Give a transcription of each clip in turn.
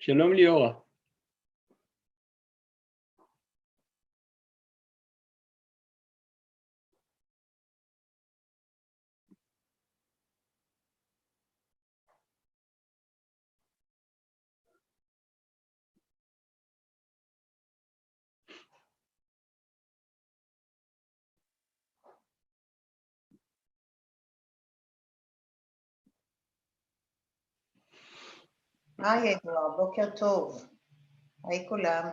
שלום ליאורה. היי אדואר, בוקר טוב. היי כולם.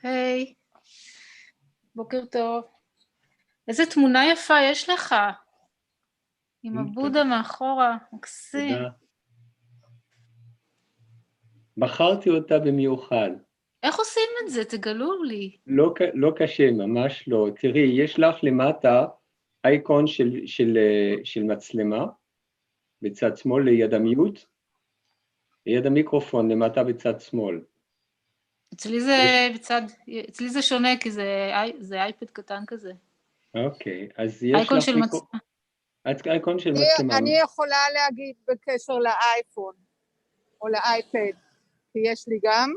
היי, בוקר טוב. איזה תמונה יפה יש לך, עם הבודה מאחורה, מקסים. תודה. בחרתי אותה במיוחד. איך עושים את זה? תגלו לי. לא קשה, ממש לא. תראי, יש לך למטה אייקון של מצלמה, בצד שמאל ליד המיוט, ליד המיקרופון למטה בצד שמאל. אצלי זה שונה, כי זה אייפד קטן כזה. אוקיי, אז יש לך אייקון של מצלמה. אני יכולה להגיד בקשר לאייפון, או לאייפד, כי יש לי גם,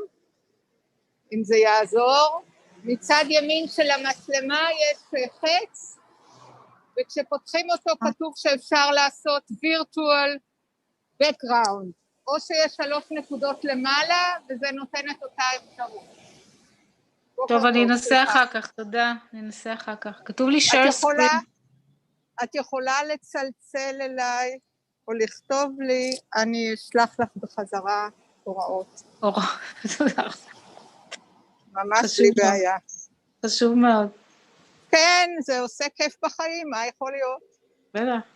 אם זה יעזור. מצד ימין של המצלמה יש חץ, וכשפותחים אותו כתוב שאפשר לעשות virtual background, או שיש 3 נקודות למעלה, וזה נותן את אותה אפשרות. טוב, אני אנסה אחר כך, תודה, אני אנסה אחר כך. כתוב לי share screen. את יכולה לצלצל אליי, או לכתוב לי, אני אשלח לך בחזרה הוראות. תודה. ממש לי בעיה. חשוב מאוד. כן, זה עושה כיף בחיים, מה יכול להיות? בטח.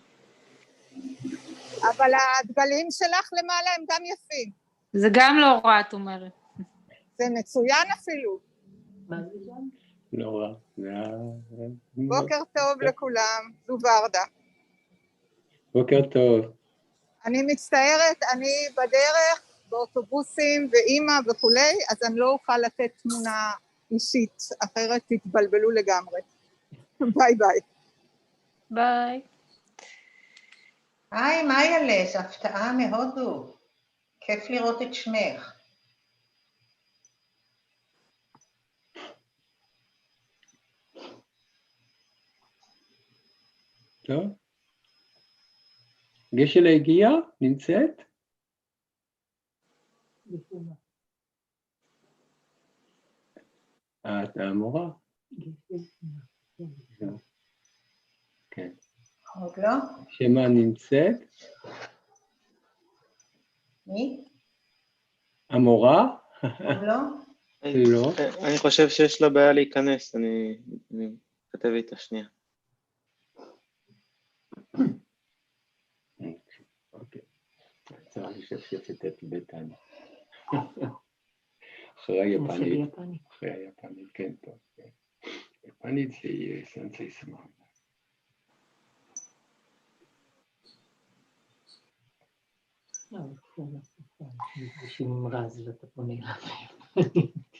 אבל הדגלים שלך למעלה הם גם יפים. זה גם לא רע, את אומרת. זה מצוין אפילו. לא רע. בוקר טוב לכולם, זו ורדה. בוקר טוב. אני מצטערת, אני בדרך, באוטובוסים ואימא וכולי, אז אני לא אוכל לתת תמונה אישית, אחרת תתבלבלו לגמרי. ביי ביי. ביי. היי, מה ילס? הפתעה מהודו. כיף לראות את שמך. טוב. גשה להגיע? נמצאת? את המורה? כן. עוד לא? שמה נמצאת? מי? המורה? עוד לא? לא. אני חושב שיש לה בעיה להיכנס, אני כתב איתה שנייה. אוקיי. צריך לשפשף את הטיבטני. אחרי היפנית. אחרי היפנית, כן, טוב. יפנית זה יהיה סנסי סמאר. אנשים רז ואתה פונה אליו.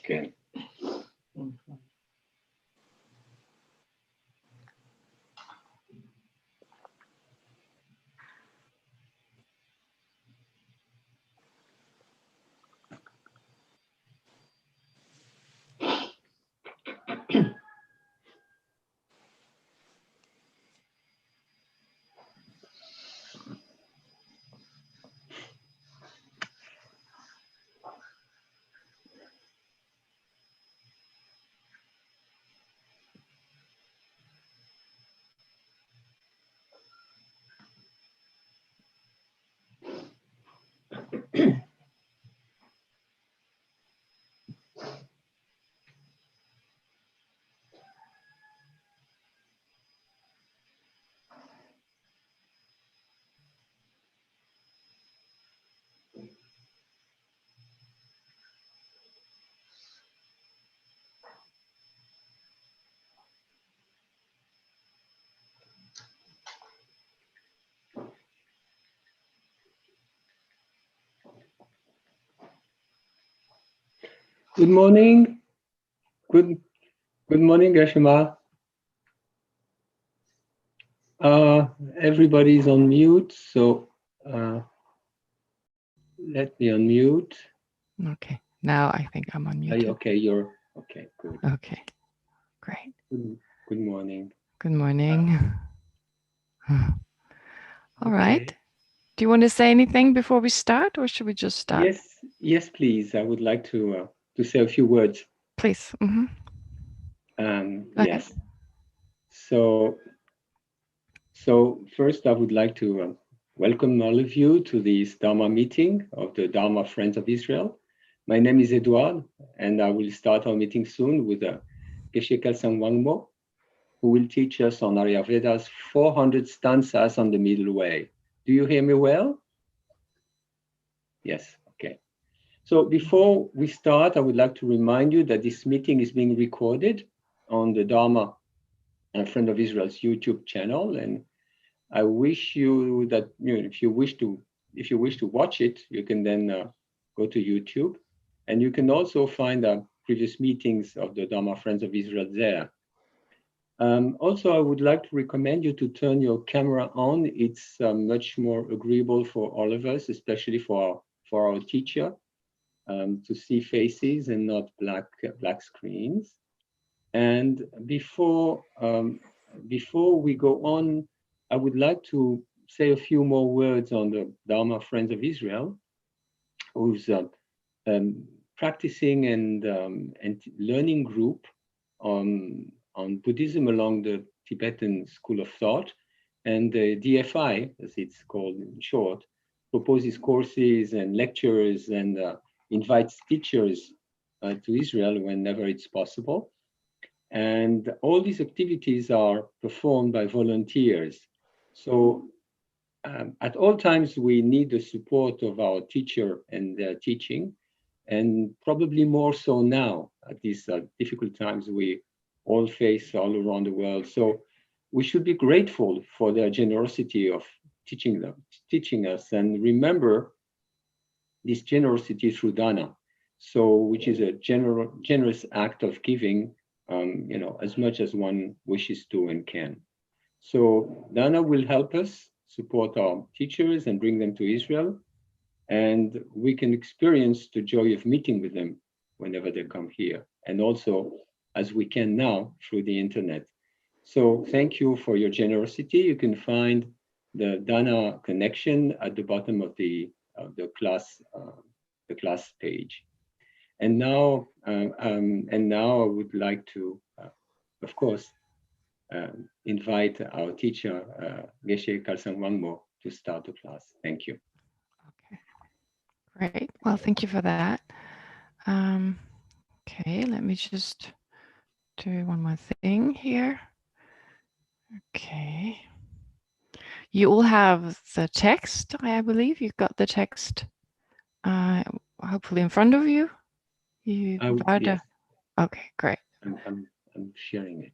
כן. Good morning. Good morning, Gashima. Everybody's on mute, so let me unmute. Okay, now I think I'm unmuted. Okay, you're okay. Good. Okay, great. Good morning. Good morning. All right. Okay. Do you want to say anything before we start, or should we just start? Yes, please. I would like to say a few words. Please. Mm-hmm. Yes. So first, I would like to welcome all of you to this Dharma meeting of the Dharma Friends of Israel. My name is Edouard, and I will start our meeting soon with Geshe Kelsang Wangmo, who will teach us on Aryaveda's 400 stanzas on the middle way. Do you hear me well? Yes, okay. So before we start, I would like to remind you that this meeting is being recorded on the Dharma and Friend of Israel's YouTube channel, and I wish you that if you wish to watch it, you can then go to YouTube, and you can also find previous meetings of the Dharma Friends of Israel there. Also, I would like to recommend you to turn your camera on. It's much more agreeable for all of us, especially for our teacher, to see faces and not black screens. And before we go on, I would like to say a few more words on the Dharma Friends of Israel, who's practicing and learning group on Buddhism along the Tibetan school of thought, and the DFI, as it's called in short, proposes courses and lectures and invites teachers to Israel whenever it's possible. And all these activities are performed by volunteers. So at all times, we need the support of our teacher and their teaching, and probably more so now at these difficult times we all face all around the world. So we should be grateful for their generosity of teaching us, and remember this generosity through dana, which is a generous act of giving, as much as one wishes to and can. So dana will help us support our teachers and bring them to Israel, and we can experience the joy of meeting with them whenever they come here, and also as we can now through the internet. So thank you for your generosity. You can find the Dana connection at the bottom of the class page. And now I would like to, of course, invite our teacher, Geshe Kelsang Wangmo, to start the class. Thank you. Okay, great. Well, thank you for that. Okay, let me just do one more thing here. Okay. You all have the text, I believe. You've got the text hopefully in front of you. Yes. Okay, great. I'm sharing it.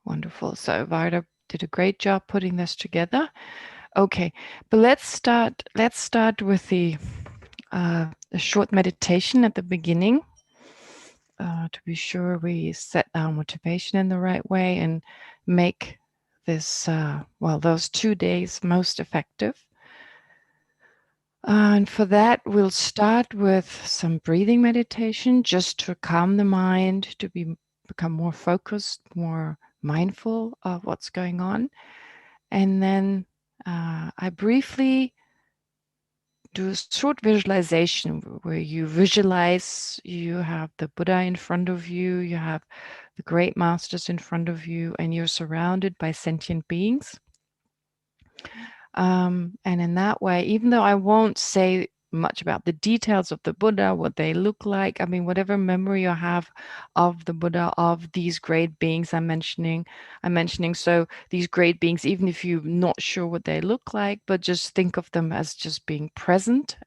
Wonderful. So Varda did a great job putting this together. Okay, but let's start with the short meditation at the beginning to be sure we set our motivation in the right way and make this, those 2 days most effective. And for that, we'll start with some breathing meditation just to calm the mind, to become more focused, more mindful of what's going on. And then I briefly do a short visualization where you visualize you have the Buddha in front of you, you have the great masters in front of you, and you're surrounded by sentient beings. And in that way, even though I won't say much about the details of the Buddha, what they look like, I mean, whatever memory you have of the Buddha, of these great beings I'm mentioning. So these great beings, even if you're not sure what they look like, but just think of them as just being present,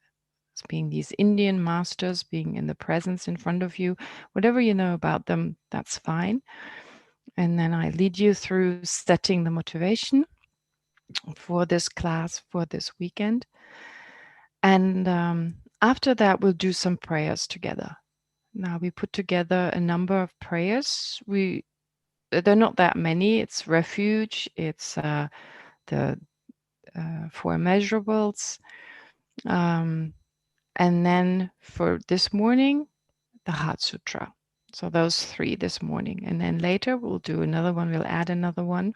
as being these Indian masters, being in the presence in front of you. Whatever you know about them, that's fine. And then I lead you through setting the motivation for this class, for this weekend. And after that, we'll do some prayers together. Now, we put together a number of prayers. They're not that many. It's refuge, it's the four immeasurables, And then for this morning, the Heart Sutra. So those 3 this morning. And then later we'll do another one. We'll add another one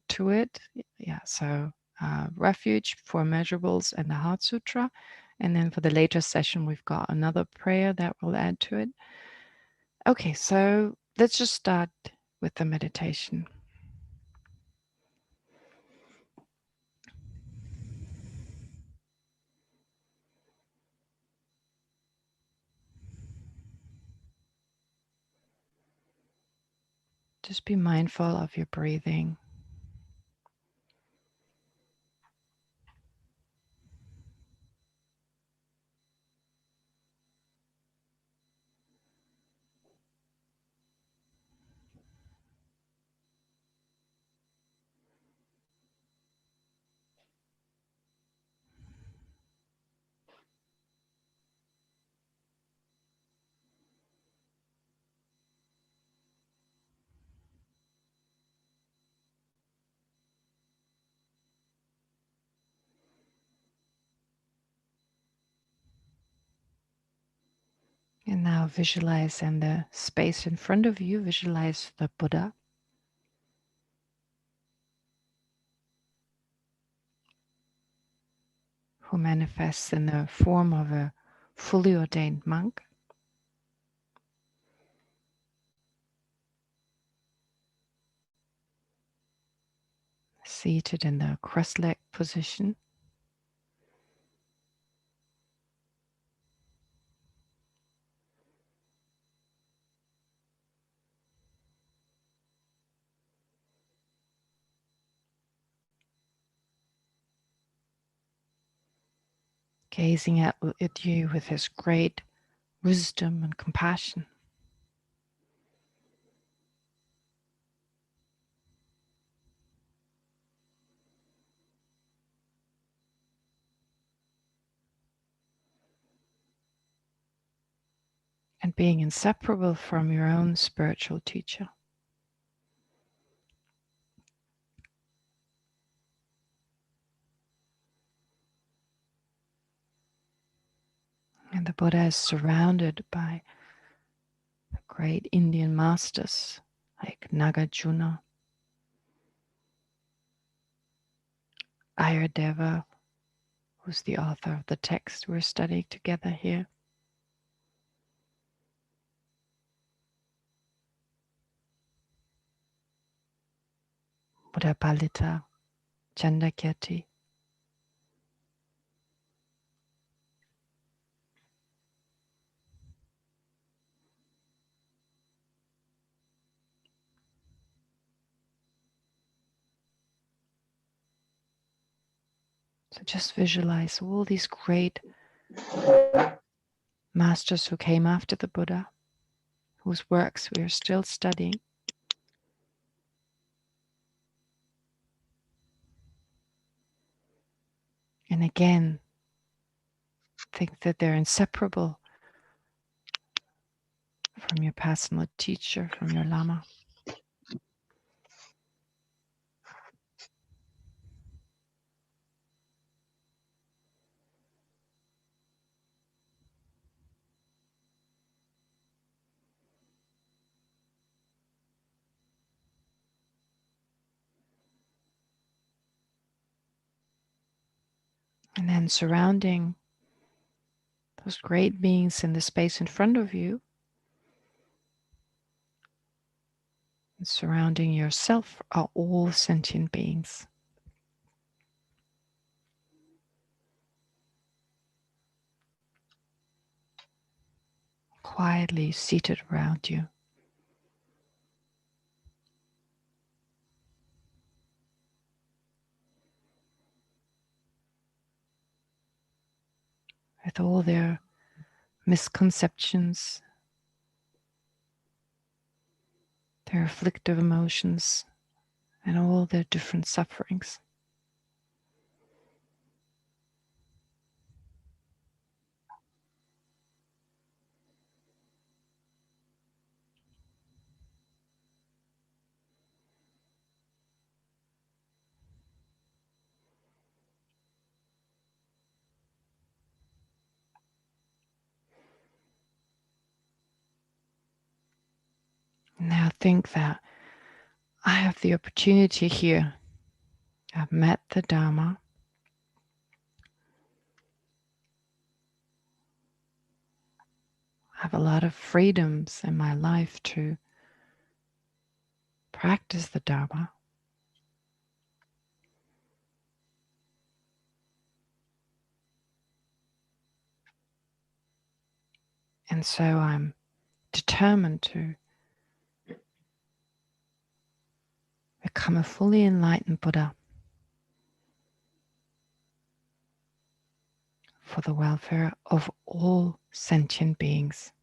to it. Yeah, so Refuge, 4 Measurables, and the Heart Sutra. And then for the later session, we've got another prayer that we'll add to it. Okay, so let's just start with the meditation. Just be mindful of your breathing. And now visualize in the space in front of you, visualize the Buddha. Who manifests in the form of a fully ordained monk. Seated in the cross-legged position. Gazing at you with his great wisdom and compassion. And being inseparable from your own spiritual teacher. And the Buddha is surrounded by the great Indian masters like Nagarjuna, Aryadeva, who's the author of the text we're studying together here. Buddha Palita, Chandakirti. So just visualize all these great masters who came after the Buddha, whose works we are still studying. And again, think that they're inseparable from your personal teacher, from your Lama. And then surrounding those great beings in the space in front of you, and surrounding yourself are all sentient beings. Quietly seated around you. With all their misconceptions, their afflictive emotions, and all their different sufferings. Now think that I have the opportunity here. I've met the Dharma. I have a lot of freedoms in my life to practice the Dharma. And so I'm determined to become a fully enlightened Buddha for the welfare of all sentient beings.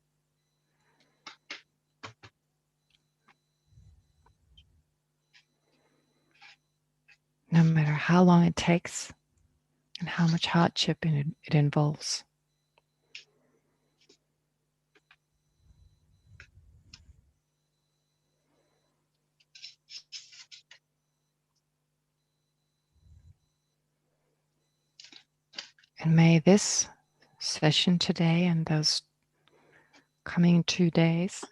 No matter how long it takes and how much hardship it involves. And may this session today and those coming 2 days,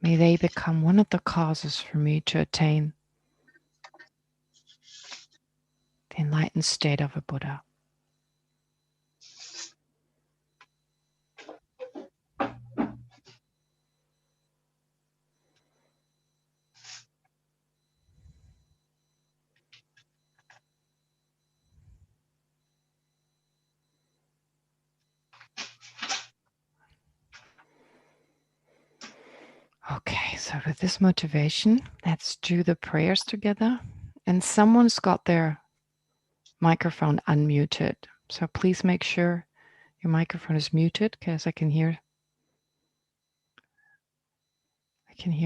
may they become one of the causes for me to attain the enlightened state of a Buddha. Okay, so with this motivation, let's do the prayers together. And someone's got their microphone unmuted. So please make sure your microphone is muted because I can hear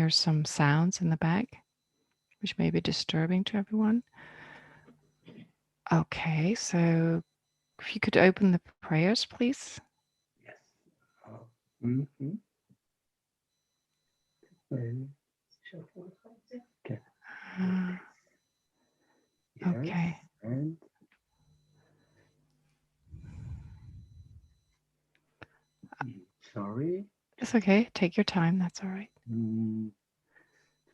some sounds in the back, which may be disturbing to everyone. Okay, so if you could open the prayers, please. Yes. Mm-hmm. Okay. Yes. Okay. And sorry. It's okay. Take your time. That's all right. Too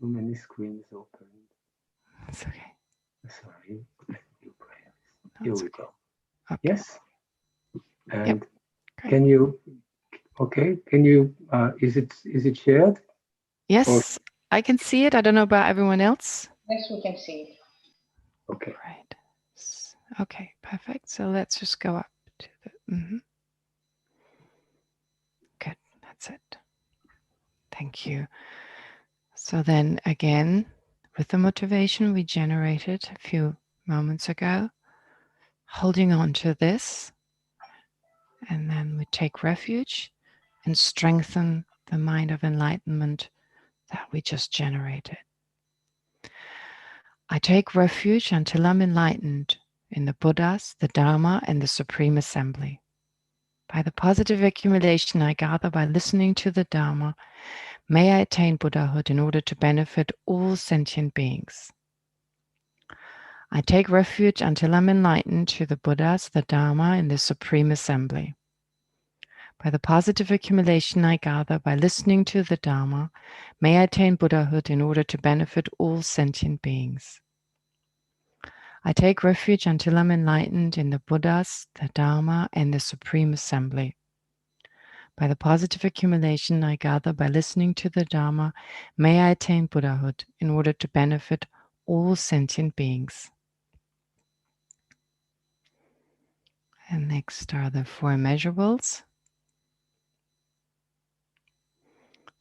many screens open. It's okay. Sorry. New prayers. No, Here it's we okay. go. Okay. Yes. And Great. can you? Okay. Can you? Is it shared? Yes, I can see it. I don't know about everyone else. Yes, we can see it. Okay. Right. Okay, perfect. So let's just go up to the. Good. That's it. Thank you. So then again, with the motivation we generated a few moments ago, holding on to this, and then we take refuge and strengthen the mind of enlightenment that we just generated. I take refuge until I'm enlightened in the Buddhas, the Dharma, and the Supreme Assembly. By the positive accumulation I gather by listening to the Dharma, may I attain Buddhahood in order to benefit all sentient beings. I take refuge until I'm enlightened to the Buddhas, the Dharma, and the Supreme Assembly. By the positive accumulation I gather by listening to the Dharma, may I attain Buddhahood in order to benefit all sentient beings. I take refuge until I'm enlightened in the Buddhas, the Dharma, and the Supreme Assembly. By the positive accumulation I gather by listening to the Dharma, may I attain Buddhahood in order to benefit all sentient beings. And next are the 4 immeasurables.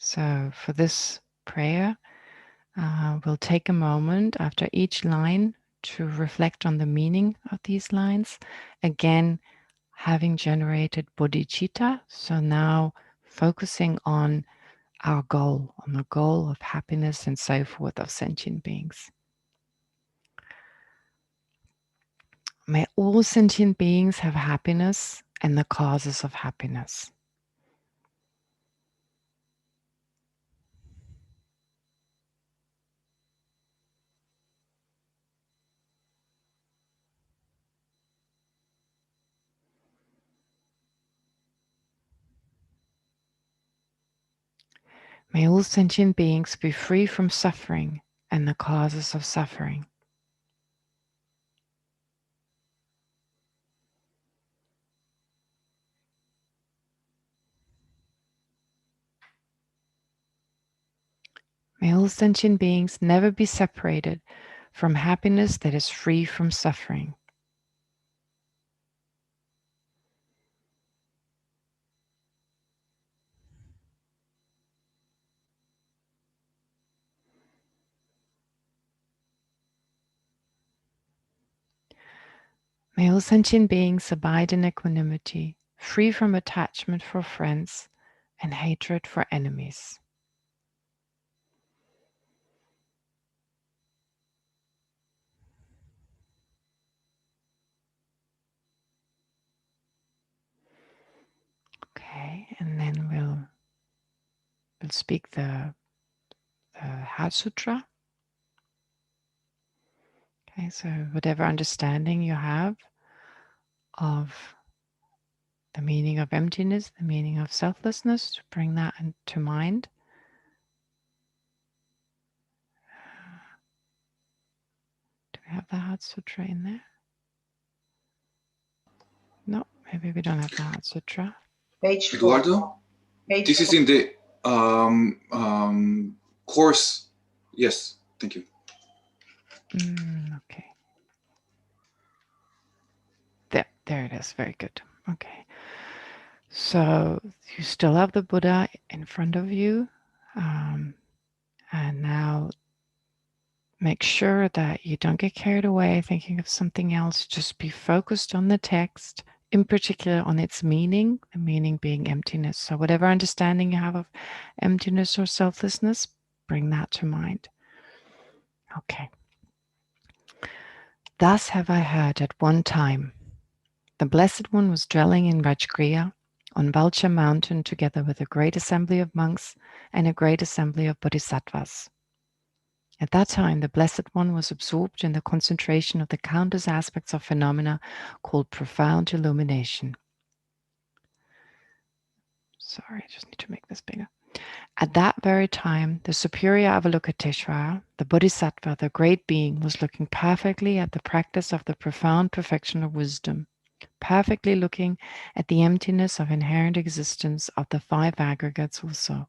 So for this prayer, we'll take a moment after each line to reflect on the meaning of these lines. Again, having generated bodhicitta, so now focusing on our goal, on the goal of happiness and so forth of sentient beings. May all sentient beings have happiness and the causes of happiness. May all sentient beings be free from suffering and the causes of suffering. May all sentient beings never be separated from happiness that is free from suffering. May all sentient beings abide in equanimity, free from attachment for friends and hatred for enemies. Okay, and then we'll speak the Heart Sutra. Okay, so whatever understanding you have of the meaning of emptiness, the meaning of selflessness, to bring that into mind. Do we have the Heart Sutra in there? No, maybe we don't have the Heart Sutra. Page 4. Eduardo, Page this is 4. in the course. Yes, thank you. Okay. There it is. Very good. Okay. So you still have the Buddha in front of you. And now make sure that you don't get carried away thinking of something else. Just be focused on the text, in particular on its meaning, the meaning being emptiness. So whatever understanding you have of emptiness or selflessness, bring that to mind. Okay. Thus have I heard at one time, the Blessed One was dwelling in Rajgriha on Valcha mountain together with a great assembly of monks and a great assembly of bodhisattvas. At that time, the Blessed One was absorbed in the concentration of the countless aspects of phenomena called profound illumination. Sorry, I just need to make this bigger. At that very time, the superior Avalokiteshvara, the Bodhisattva, the great being, was looking perfectly at the practice of the profound perfection of wisdom, perfectly looking at the emptiness of inherent existence of the five aggregates also.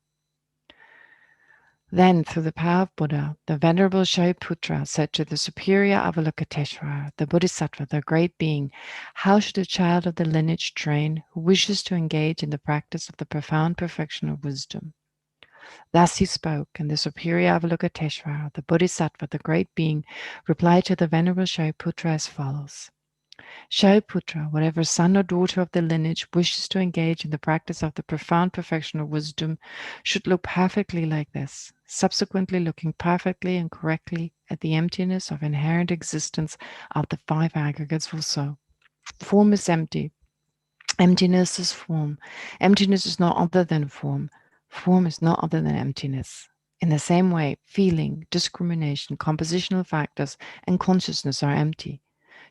Then, through the power of Buddha, the Venerable Shariputra said to the superior Avalokiteshvara, the Bodhisattva, the great being, how should a child of the lineage train who wishes to engage in the practice of the profound perfection of wisdom? Thus he spoke, and the superior Avalokiteshvara, the Bodhisattva, the great being, replied to the Venerable Shariputra as follows. Shariputra, whatever son or daughter of the lineage wishes to engage in the practice of the profound perfection of wisdom should look perfectly like this, subsequently looking perfectly and correctly at the emptiness of inherent existence of the five aggregates also. Form is empty. Emptiness is form. Emptiness is no other than form. Form is no other than emptiness. In the same way, feeling, discrimination, compositional factors, and consciousness are empty.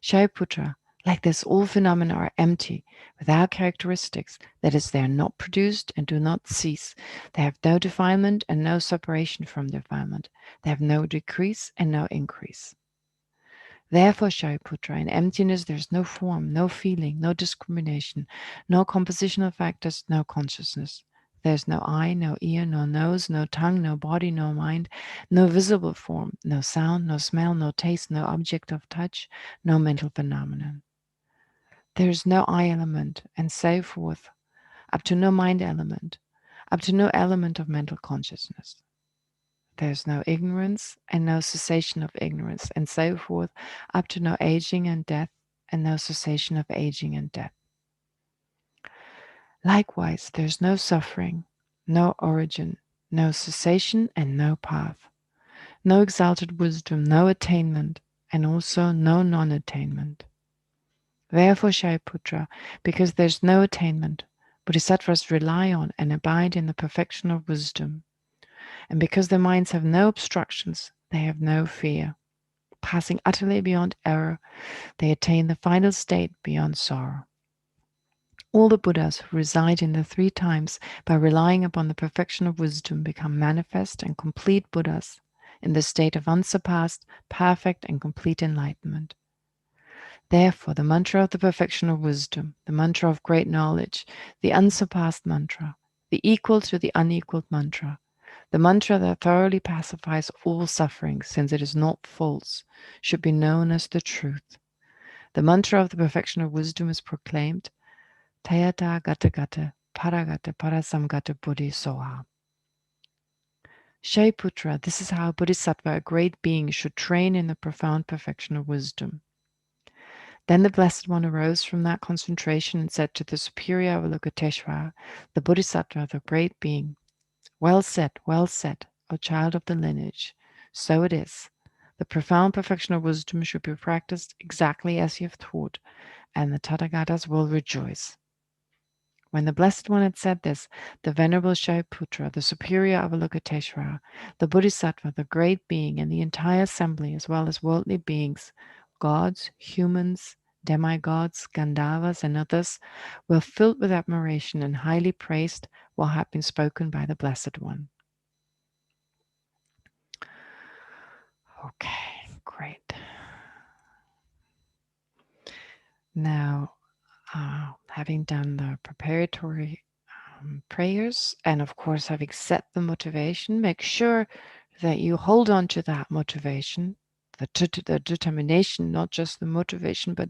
Shariputra, like this, all phenomena are empty, without characteristics, that is, they are not produced and do not cease. They have no defilement and no separation from defilement. They have no decrease and no increase. Therefore, Shariputra, in emptiness there is no form, no feeling, no discrimination, no compositional factors, no consciousness. There is no eye, no ear, no nose, no tongue, no body, no mind, no visible form, no sound, no smell, no taste, no object of touch, no mental phenomenon. There is no I element, and so forth, up to no mind element, up to no element of mental consciousness. There is no ignorance and no cessation of ignorance, and so forth, up to no aging and death, and no cessation of aging and death. Likewise, there is no suffering, no origin, no cessation, and no path, no exalted wisdom, no attainment, and also no non-attainment. Therefore, Shariputra, because there is no attainment, bodhisattvas rely on and abide in the perfection of wisdom. And because their minds have no obstructions, they have no fear. Passing utterly beyond error, they attain the final state beyond sorrow. All the Buddhas who reside in the three times by relying upon the perfection of wisdom become manifest and complete Buddhas in the state of unsurpassed, perfect, and complete enlightenment. Therefore, the mantra of the perfection of wisdom, the mantra of great knowledge, the unsurpassed mantra, the equal to the unequaled mantra, the mantra that thoroughly pacifies all suffering since it is not false, should be known as the truth. The mantra of the perfection of wisdom is proclaimed, Tayata Gata Gata Paragata Parasamgata Buddhi Soha. Shaiputra, this is how a bodhisattva, a great being, should train in the profound perfection of wisdom. Then the Blessed One arose from that concentration and said to the superior Avalokiteshvara, the bodhisattva, the great being, well said, O child of the lineage. So it is. The profound perfection of wisdom should be practiced exactly as you have taught, and the Tathagatas will rejoice. When the Blessed One had said this, the Venerable Shaiputra, the superior Avalokiteshvara, the Bodhisattva, the great being, and the entire assembly, as well as worldly beings, gods, humans, demigods, Gandharvas, and others, were filled with admiration and highly praised what had been spoken by the Blessed One. Okay, great. Now, having done the preparatory prayers, and of course having set the motivation, make sure that you hold on to that motivation, the determination, not just the motivation, but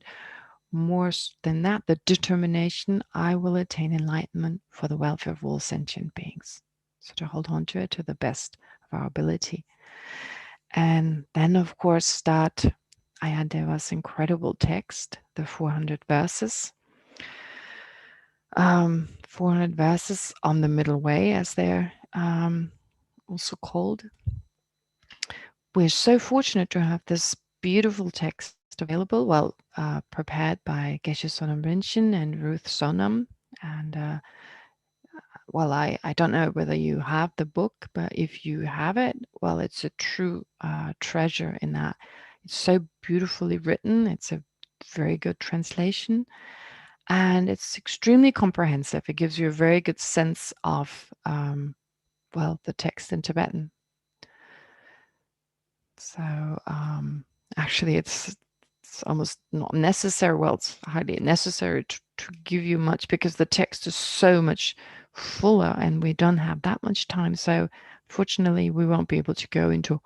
more than that, the determination, I will attain enlightenment for the welfare of all sentient beings. So to hold on to it to the best of our ability. And then, of course, start Ayadeva's incredible text, the 400 verses. 400 verses on the middle way, as they're also called. We're so fortunate to have this beautiful text available, well, prepared by Geshe Sonam Rinchen and Ruth Sonam. And well, I don't know whether you have the book, but if you have it, well, it's a true treasure in that. It's so beautifully written. It's a very good translation. And it's extremely comprehensive. It gives you a very good sense of, well, the text in Tibetan. So actually, it's almost not necessary. Well, it's hardly necessary to give you much because the text is so much fuller and we don't have that much time. So fortunately, we won't be able to go into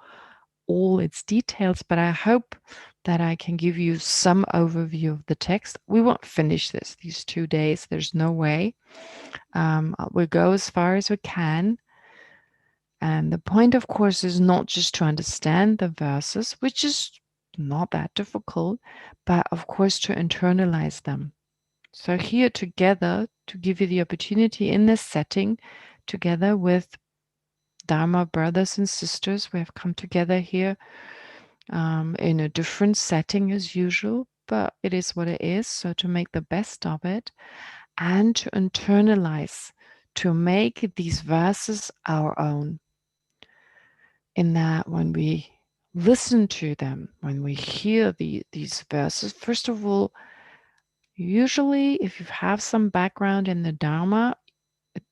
all its details, but I hope that I can give you some overview of the text. We won't finish these 2 days. There's no way. We'll go as far as we can. And the point, of course, is not just to understand the verses, which is not that difficult, but of course to internalize them. So here together, to give you the opportunity in this setting, together with Dharma brothers and sisters, we have come together here in a different setting as usual, but it is what it is. So to make the best of it and to internalize, to make these verses our own. In that when we listen to them, when we hear these verses, first of all, usually if you have some background in the Dharma,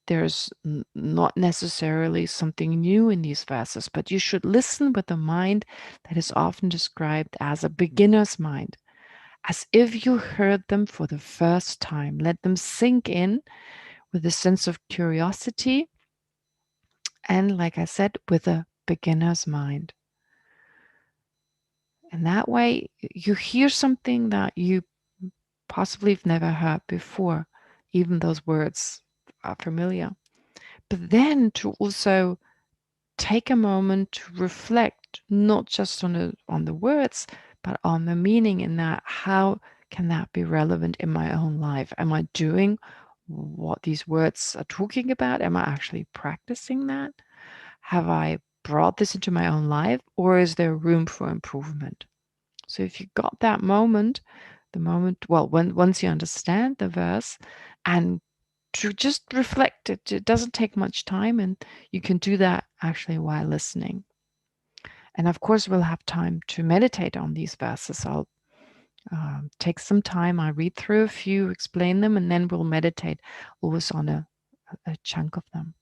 there's not necessarily something new in these verses, but you should listen with a mind that is often described as a beginner's mind, as if you heard them for the first time. Let them sink in with a sense of curiosity and, like I said, with a beginner's mind. And that way you hear something that you possibly have never heard before, even those words are familiar. But then to also take a moment to reflect, not just on the words, but on the meaning in that. How can that be relevant in my own life? Am I doing what these words are talking about? Am I actually practicing that? Have I brought this into my own life, or is there room for improvement? So if you got that moment, once you understand the verse, and to just reflect it doesn't take much time, and you can do that actually while listening. And of course, we'll have time to meditate on these verses. I'll Take some time. I read through a few, explain them, and then we'll meditate always on a chunk of them.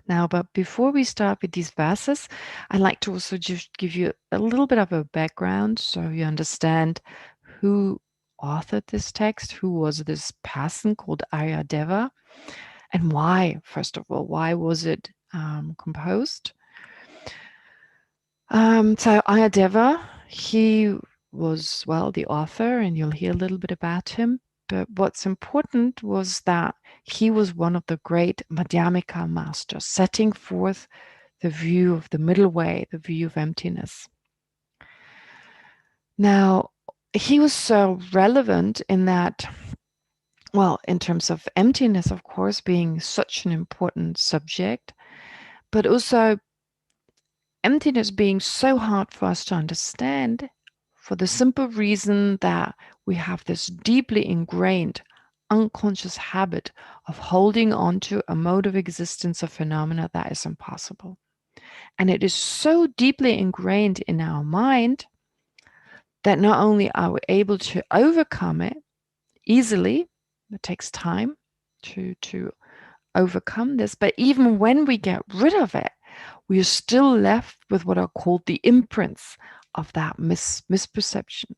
Now, but before we start with these verses, I'd like to also just give you a little bit of a background so you understand who authored this text, who was this person called Aryadeva, and why, first of all, why was it composed? So Aryadeva, he was, well, the author, and you'll hear a little bit about him. But what's important was that he was one of the great Madhyamika masters, setting forth the view of the middle way, the view of emptiness. Now, he was so relevant in that, well, in terms of emptiness, of course, being such an important subject, but also emptiness being so hard for us to understand for the simple reason that we have this deeply ingrained unconscious habit of holding on to a mode of existence of phenomena that is impossible. And it is so deeply ingrained in our mind that not only are we able to overcome it easily, it takes time to overcome this, but even when we get rid of it, we are still left with what are called the imprints of that misperception,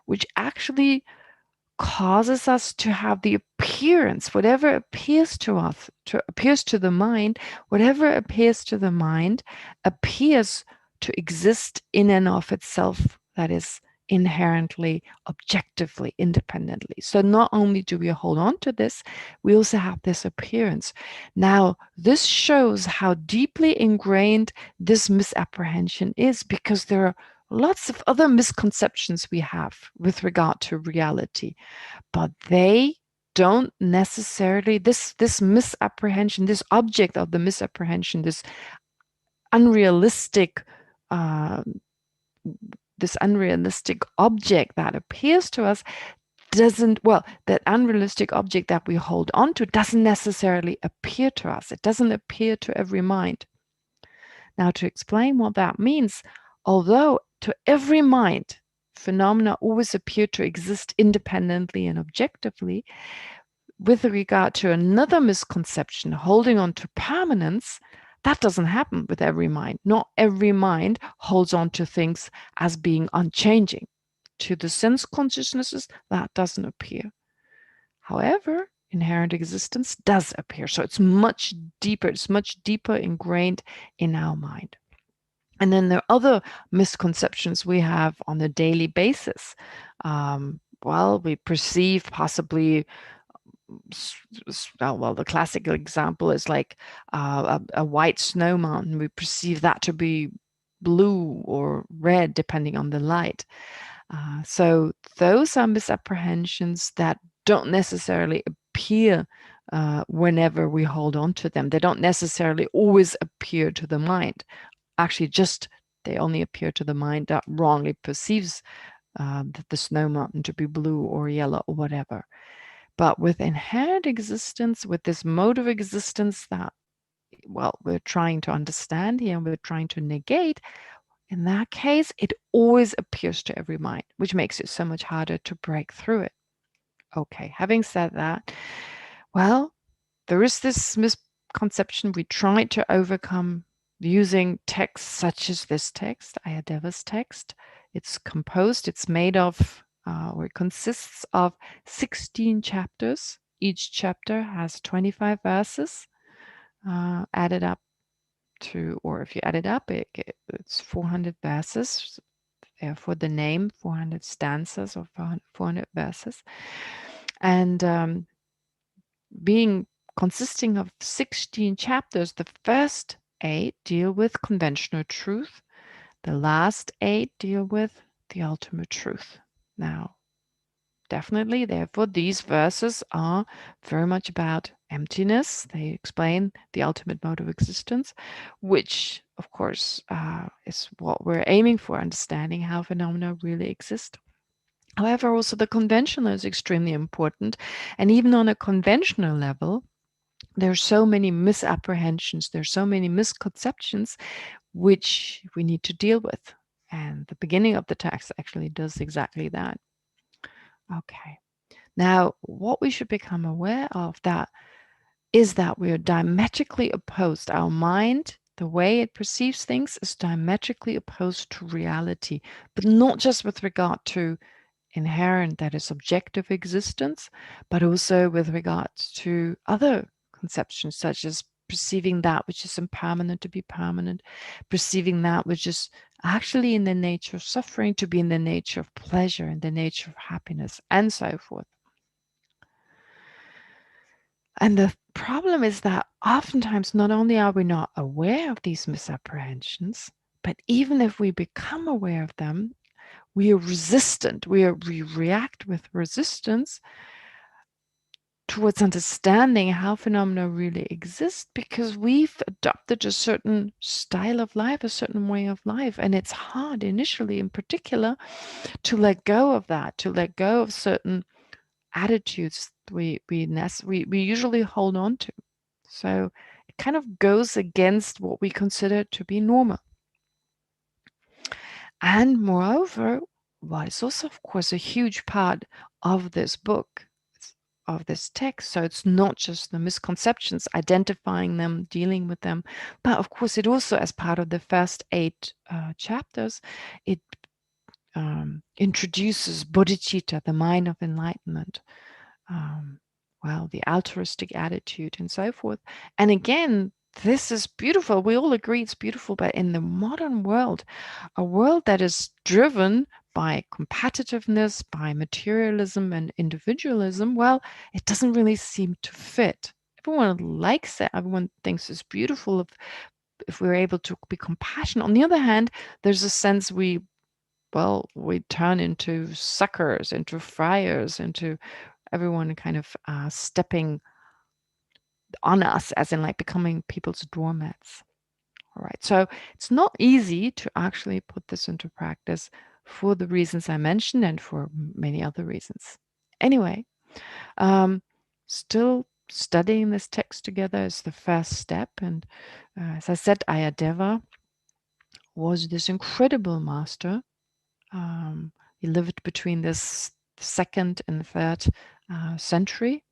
which actually causes us to have the appearance, whatever appears to us, appears to the mind, whatever appears to the mind appears to exist in and of itself, that is inherently, objectively, independently. So not only do we hold on to this, we also have this appearance. Now, this shows how deeply ingrained this misapprehension is, because there are lots of other misconceptions we have with regard to reality, but they don't necessarily, this misapprehension, this object of the misapprehension, this unrealistic object that appears to us that unrealistic object that we hold on to doesn't necessarily appear to us. It doesn't appear to every mind. Now, to explain what that means, although to every mind, phenomena always appear to exist independently and objectively, with regard to another misconception, holding on to permanence, that doesn't happen with every mind. Not every mind holds on to things as being unchanging. To the sense consciousnesses, that doesn't appear. However, inherent existence does appear. So it's much deeper ingrained in our mind. And then there are other misconceptions we have on a daily basis. We perceive possibly, the classical example is like a white snow mountain. We perceive that to be blue or red, depending on the light. So those are misapprehensions that don't necessarily appear whenever we hold on to them. They don't necessarily always appear to the mind. Actually, they only appear to the mind that wrongly perceives the snow mountain to be blue or yellow or whatever. But with inherent existence, with this mode of existence that, we're trying to understand here and we're trying to negate, in that case, it always appears to every mind, which makes it so much harder to break through it. Okay, having said that, there is this misconception we try to overcome using texts such as this text, Aryadeva's text. It's made of, it consists of 16 chapters. Each chapter has 25 verses added up to, or if you add it up, it's 400 verses. Therefore, the name 400 stanzas or 400 verses. And consisting of 16 chapters, the first 8 deal with conventional truth. The last 8 deal with the ultimate truth. Now, definitely, therefore, these verses are very much about emptiness. They explain the ultimate mode of existence, which, of course, is what we're aiming for, understanding how phenomena really exist. However, also the conventional is extremely important. And even on a conventional level, there's so many misapprehensions, there's so many misconceptions which we need to deal with. And the beginning of the text actually does exactly that. Okay. Now, what we should become aware of that is that we are diametrically opposed. Our mind, the way it perceives things, is diametrically opposed to reality, but not just with regard to inherent, that is objective existence, but also with regards to other conceptions, such as perceiving that which is impermanent to be permanent, perceiving that which is actually in the nature of suffering to be in the nature of pleasure, in the nature of happiness, and so forth. And the problem is that oftentimes not only are we not aware of these misapprehensions, but even if we become aware of them, we are resistant. We react with resistance towards understanding how phenomena really exist because we've adopted a certain style of life, a certain way of life. And it's hard initially, in particular, to let go of that, to let go of certain attitudes we usually hold on to. So it kind of goes against what we consider to be normal. And moreover, what is also, of course, a huge part of this book, of this text, so it's not just the misconceptions, identifying them, dealing with them, but of course it also, as part of the first 8 chapters, it introduces bodhicitta, the mind of enlightenment, well, the altruistic attitude and so forth. And again, this is beautiful. We all agree it's beautiful, but in the modern world, a world that is driven by competitiveness, by materialism and individualism, well, it doesn't really seem to fit. Everyone likes it. Everyone thinks it's beautiful if we're able to be compassionate. On the other hand, there's a sense we turn into suckers, into friars, into everyone kind of stepping on us, as in like becoming people's doormats. All right, so it's not easy to actually put this into practice for the reasons I mentioned and for many other reasons. Anyway, still studying this text together is the first step. And as I said, Aryadeva was this incredible master. He lived between this 2nd and 3rd century.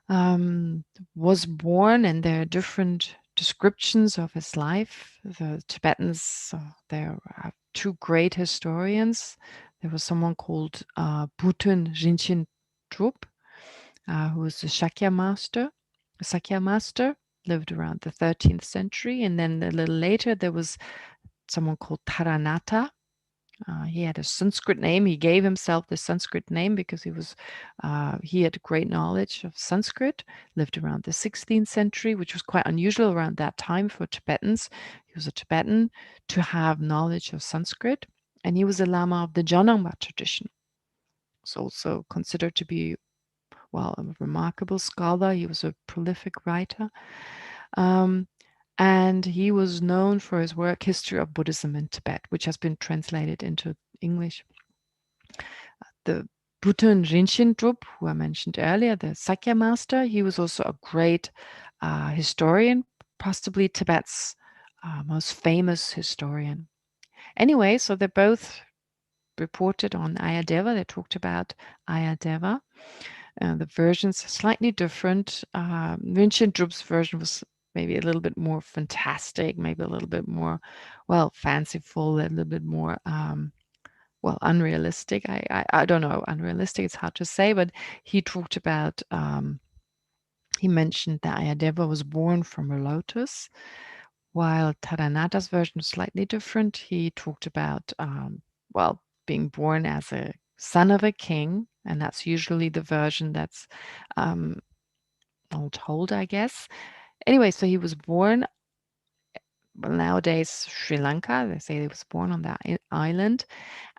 Was born, and there are different descriptions of his life. The Tibetans, there are 2 great historians. There was someone called Bhutan Rinchen Drup, who was a Sakya master. A Sakya master lived around the 13th century, and then a little later there was someone called Taranatha. He had a Sanskrit name. He gave himself the Sanskrit name because he had great knowledge of Sanskrit, lived around the 16th century, which was quite unusual around that time for Tibetans. He was a Tibetan to have knowledge of Sanskrit, and he was a Lama of the Jonangpa tradition. He's also considered to be, well, a remarkable scholar. He was a prolific writer. And he was known for his work, History of Buddhism in Tibet, which has been translated into English. The Bhutan Rinchen Drup, who I mentioned earlier, the Sakya master, he was also a great historian, possibly Tibet's most famous historian. Anyway, so they both reported on Aryadeva. They talked about Aryadeva. The versions are slightly different. Rinchen Drup's version was maybe a little bit more fantastic, maybe a little bit more, well, fanciful, a little bit more, well, unrealistic. I don't know, unrealistic, it's hard to say, but he talked about, he mentioned that Aryadeva was born from a lotus, while Taranatha's version was slightly different. He talked about, well, being born as a son of a king, and that's usually the version that's all told, I guess. Anyway, so he was born, well, nowadays Sri Lanka. They say he was born on that island,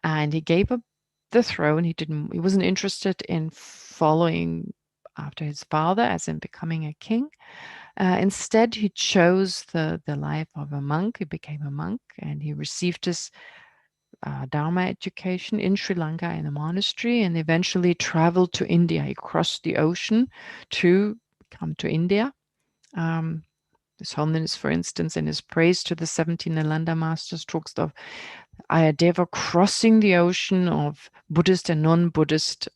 and he gave up the throne. He wasn't interested in following after his father, as in becoming a king. Instead, he chose the life of a monk. He became a monk, and he received his Dharma education in Sri Lanka in a monastery, and eventually traveled to India. He crossed the ocean to come to India. His Holiness, for instance, in his praise to the 17 Nalanda masters, talks of Aryadeva crossing the ocean of Buddhist and non-Buddhist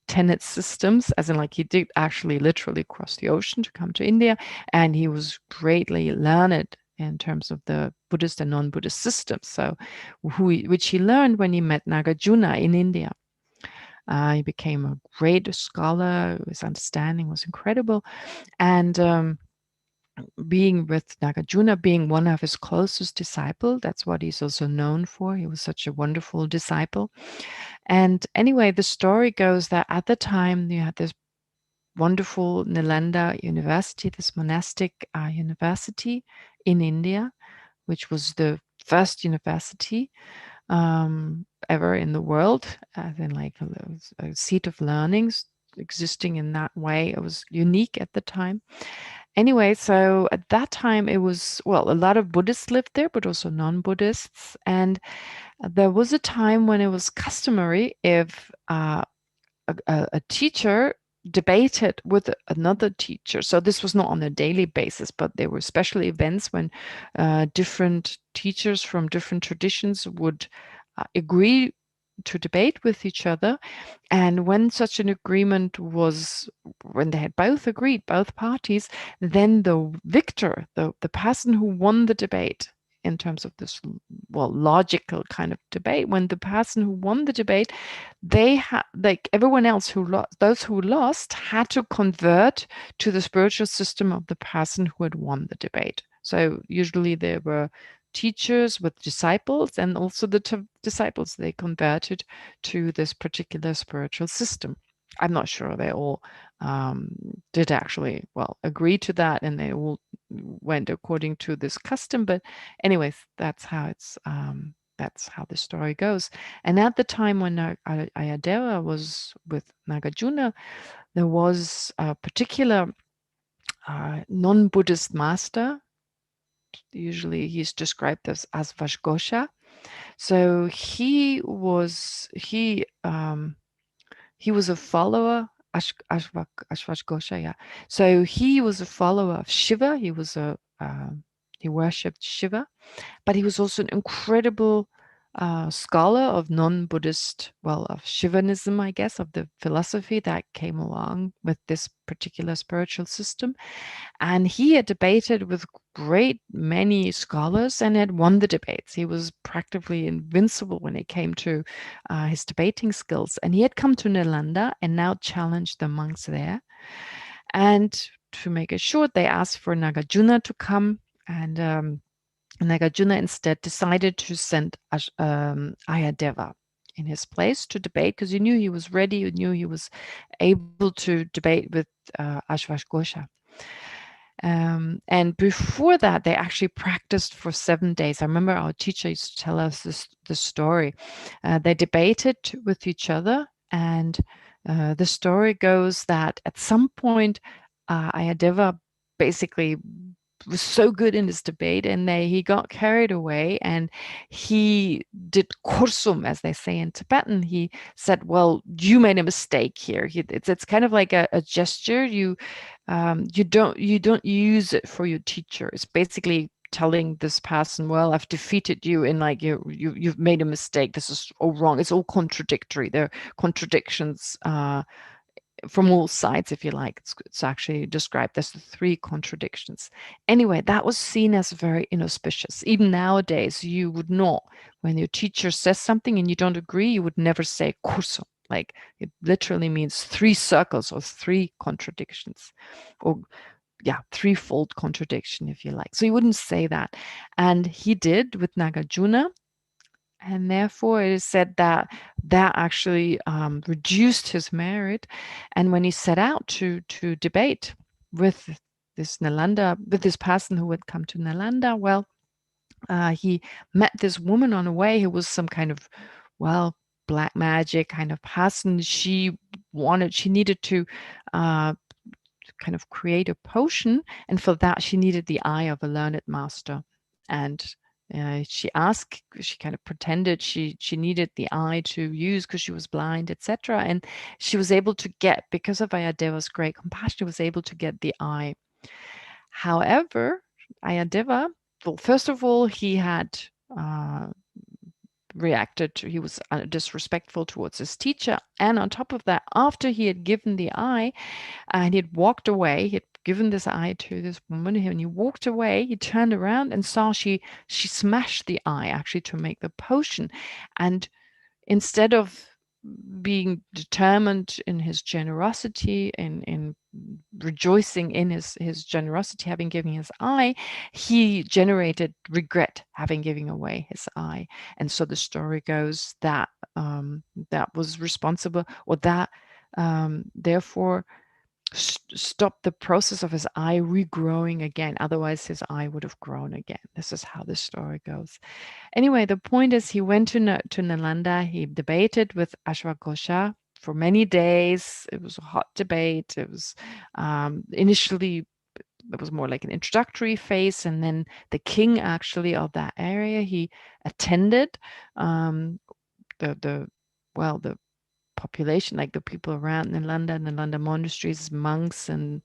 tenet systems, as in like he did actually literally cross the ocean to come to India, and he was greatly learned in terms of the Buddhist and non-Buddhist systems. So, which he learned when he met Nagarjuna in India. He became a great scholar. His understanding was incredible, and being with Nagarjuna, being one of his closest disciples, that's what he's also known for. He was such a wonderful disciple. And anyway, the story goes that at the time you had this wonderful Nalanda University, this monastic university in India, which was the first university ever in the world, as in like a seat of learnings existing in that way. It was unique at the time. Anyway, so at that time it was, well, a lot of Buddhists lived there, but also non-Buddhists. And there was a time when it was customary if a teacher debated with another teacher. So this was not on a daily basis, but there were special events when different teachers from different traditions would agree to debate with each other. And when such an agreement was, when they had both agreed, both parties, then the victor, the person who won the debate, in terms of this, well, logical kind of debate, when the person who won the debate, they had, like everyone else who lost, those who lost had to convert to the spiritual system of the person who had won the debate. So usually there were teachers with disciples, and also the disciples, they converted to this particular spiritual system. I'm not sure they all did actually, well, agree to that, and they all went according to this custom. But anyways, that's how it's that's how the story goes. And at the time when Aryadeva was with Nagarjuna, there was a particular non-Buddhist master. Usually he's described as Vajgosha. So he was a follower, Ashvagosha, yeah. So he was a follower of Shiva. He was he worshipped Shiva, but he was also an incredible scholar of non-Buddhist, well, of Shivanism, I guess, of the philosophy that came along with this particular spiritual system. And he had debated with great many scholars and had won the debates. He was practically invincible when it came to his debating skills. And he had come to Nalanda and now challenged the monks there. And to make it short, they asked for Nagarjuna to come, and Nagarjuna instead decided to send Aryadeva in his place to debate, because he knew he was ready, he knew he was able to debate with Ashvagosha. And before that, they actually practiced for 7 days. I remember our teacher used to tell us this story. They debated with each other, and the story goes that at some point, Aryadeva basically was so good in this debate, and he got carried away, and he did kursum, as they say in Tibetan. He said, well, you made a mistake here. It's kind of like a gesture. You don't use it for your teacher. It's basically telling this person, well, I've defeated you, and like you've made a mistake. This is all wrong. It's all contradictory. There are contradictions from all sides, if you like. It's actually described as the 3 contradictions. Anyway, that was seen as very inauspicious. Even nowadays, you would not, when your teacher says something and you don't agree, you would never say kursum. Like, it literally means 3 circles or 3 contradictions, or yeah, 3-fold contradiction, if you like. So you wouldn't say that. And he did with Nagarjuna. And therefore, it is said that actually reduced his merit. And when he set out to debate with this Nalanda, with this person who had come to Nalanda, well, he met this woman on the way who was some kind of, well, black magic kind of person. She needed to kind of create a potion, and for that she needed the eye of a learned master. And she kind of pretended she needed the eye to use because she was blind, etc. And she was able to get, because of Ayadeva's great compassion, was able to get the eye. However, Aryadeva, well, first of all, he had he was disrespectful towards his teacher. And on top of that, after he had given the eye and he had walked away, he had given this eye to this woman, and he walked away, he turned around and saw she smashed the eye actually to make the potion. And instead of being determined in his generosity, in rejoicing in his generosity, having given his eye, he generated regret having given away his eye. And so the story goes that that was responsible, or that therefore stop the process of his eye regrowing again. Otherwise, his eye would have grown again. This is how the story goes. Anyway, the point is he went to Nalanda. He debated with Ashwagosha for many days. It was a hot debate. It was initially, it was more like an introductory phase. And then the king actually of that area, he attended the population, like the people around Nalanda monasteries, monks, and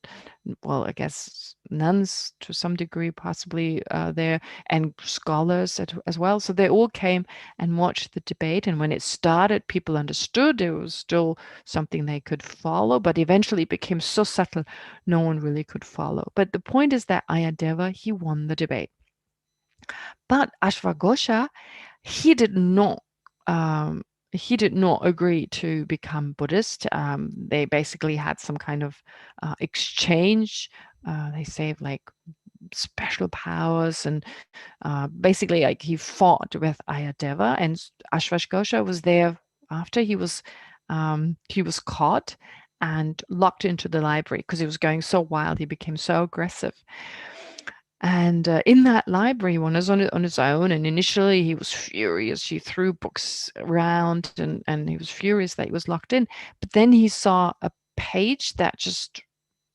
well, I guess nuns to some degree, possibly there, and scholars as well. So they all came and watched the debate. And when it started, people understood it was still something they could follow, but eventually it became so subtle, no one really could follow. But the point is that Aryadeva, he won the debate. But Ashwagosha, he did not agree to become Buddhist. They basically had some kind of exchange. They say like special powers, and basically like he fought with Aryadeva, and Ashwagosha was there after he was caught and locked into the library because he was going so wild. He became so aggressive. And in that library, one is on his own. And initially, he was furious. He threw books around, and he was furious that he was locked in. But then he saw a page that just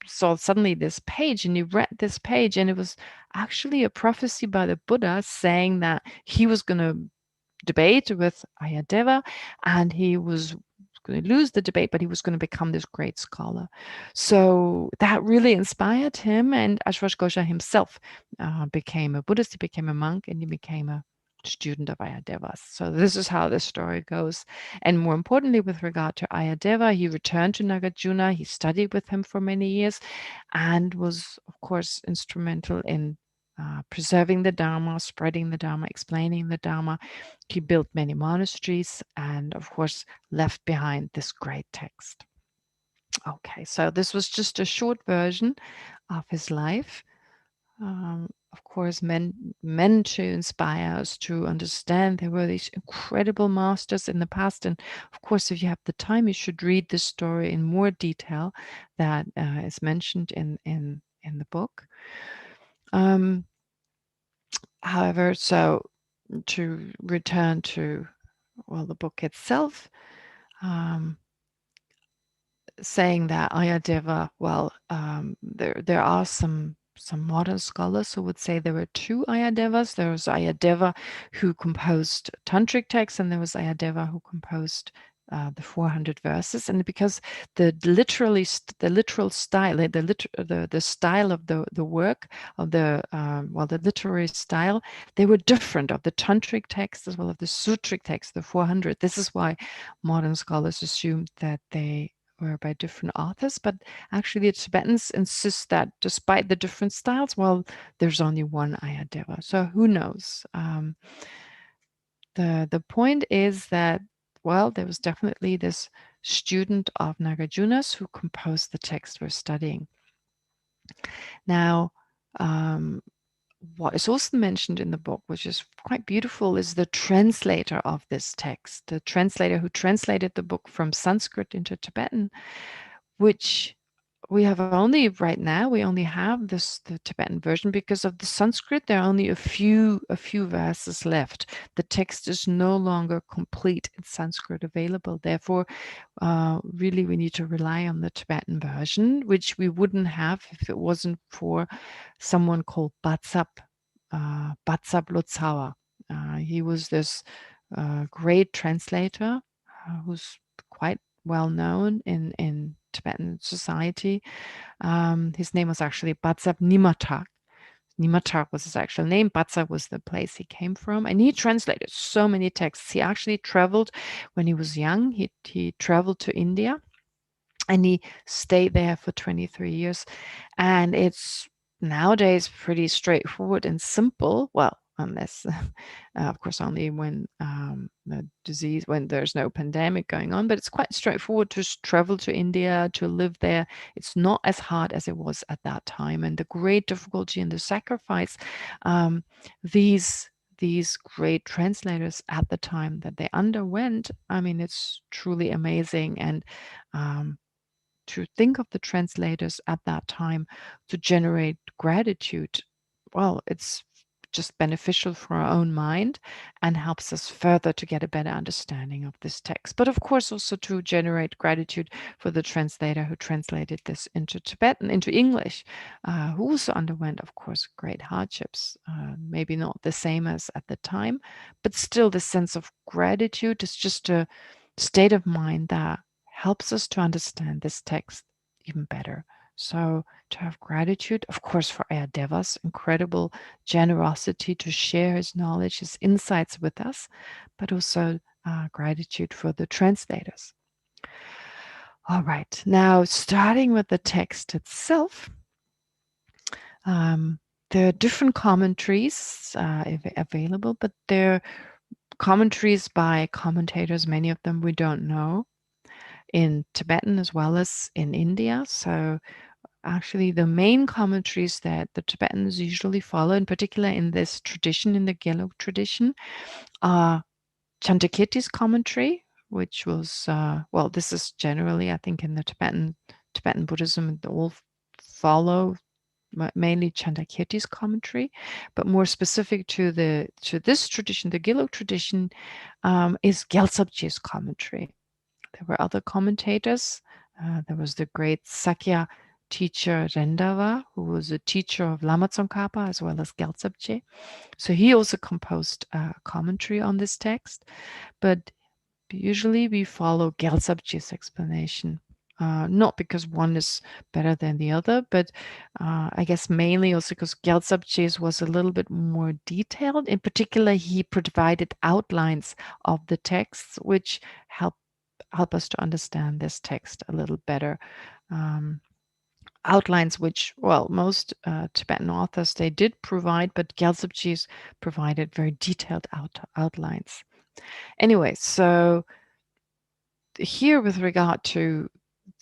saw suddenly this page, and he read this page, and it was actually a prophecy by the Buddha saying that he was going to debate with Aryadeva, and he was going to lose the debate, but he was going to become this great scholar. So that really inspired him, and Ashwagosha himself became a Buddhist, he became a monk, and he became a student of Aryadeva. So this is how the story goes. And more importantly, with regard to Aryadeva, he returned to Nagarjuna, he studied with him for many years, and was, of course, instrumental in preserving the Dharma, spreading the Dharma, explaining the Dharma. He built many monasteries and, of course, left behind this great text. Okay, so this was just a short version of his life. Of course, meant to inspire us to understand there were these incredible masters in the past. And of course, if you have the time, you should read this story in more detail that is mentioned in the book. However, so to return to, well, the book itself, saying that Aryadeva, well, there are some modern scholars who would say there were two Aryadevas. There was Aryadeva who composed tantric texts, and there was Aryadeva who composed the 400 verses. And because the literal style, the style of the work of the literary style, they were different of the tantric text as well as the sutric text, the 400. This is why modern scholars assumed that they were by different authors, but actually the Tibetans insist that despite the different styles, well, there's only one Aryadeva. So who knows? The point is that, well, there was definitely this student of Nagarjuna's who composed the text we're studying. Now, what is also mentioned in the book, which is quite beautiful, is the translator of this text, the translator who translated the book from Sanskrit into Tibetan, which we have only right now, we only have the Tibetan version because of the Sanskrit. There are only a few verses left. The text is no longer complete in Sanskrit available. Therefore, really we need to rely on the Tibetan version, which we wouldn't have if it wasn't for someone called Batsab Lotsawa. He was this great translator who's quite well known in Tibetan society. His name was actually Batsab Nimatak. Nimatar was his actual name. Batsa was the place he came from. And he translated so many texts. He actually traveled when he was young. He traveled to India and he stayed there for 23 years. And it's nowadays pretty straightforward and simple. Well, unless, of course, only when when there's no pandemic going on, but it's quite straightforward to travel to India, to live there. It's not as hard as it was at that time. And the great difficulty and the sacrifice, these great translators at the time that they underwent, I mean, it's truly amazing. And to think of the translators at that time to generate gratitude, well, it's just beneficial for our own mind and helps us further to get a better understanding of this text. But of course, also to generate gratitude for the translator who translated this into Tibetan, into English, who also underwent, of course, great hardships. Maybe not the same as at the time, but still the sense of gratitude is just a state of mind that helps us to understand this text even better. So to have gratitude, of course, for Aryadeva's incredible generosity to share his knowledge, his insights with us, but also gratitude for the translators. All right, now starting with the text itself, there are different commentaries available, but they're commentaries by commentators, many of them we don't know, in Tibetan as well as in India. So actually the main commentaries that the Tibetans usually follow, in particular in this tradition, in the Gelug tradition, are Chandakirti's commentary, which was, well, this is generally, I think, in the Tibetan Buddhism, they all follow mainly Chandakirti's commentary, but more specific to this tradition, the Gelug tradition, is Gyaltsabje's commentary. There were other commentators. There was the great Sakya teacher Rendava, who was a teacher of Lama Tsongkhapa as well as Gyaltsabje. So he also composed a commentary on this text, but usually we follow Gyaltsabje's explanation. Not because one is better than the other, but I guess mainly also because Gyaltsabje's was a little bit more detailed. In particular, he provided outlines of the texts, which help us to understand this text a little better. Outlines which, well, most Tibetan authors, they did provide, but Gyaltsabje's provided very detailed outlines. Anyway, so here with regard to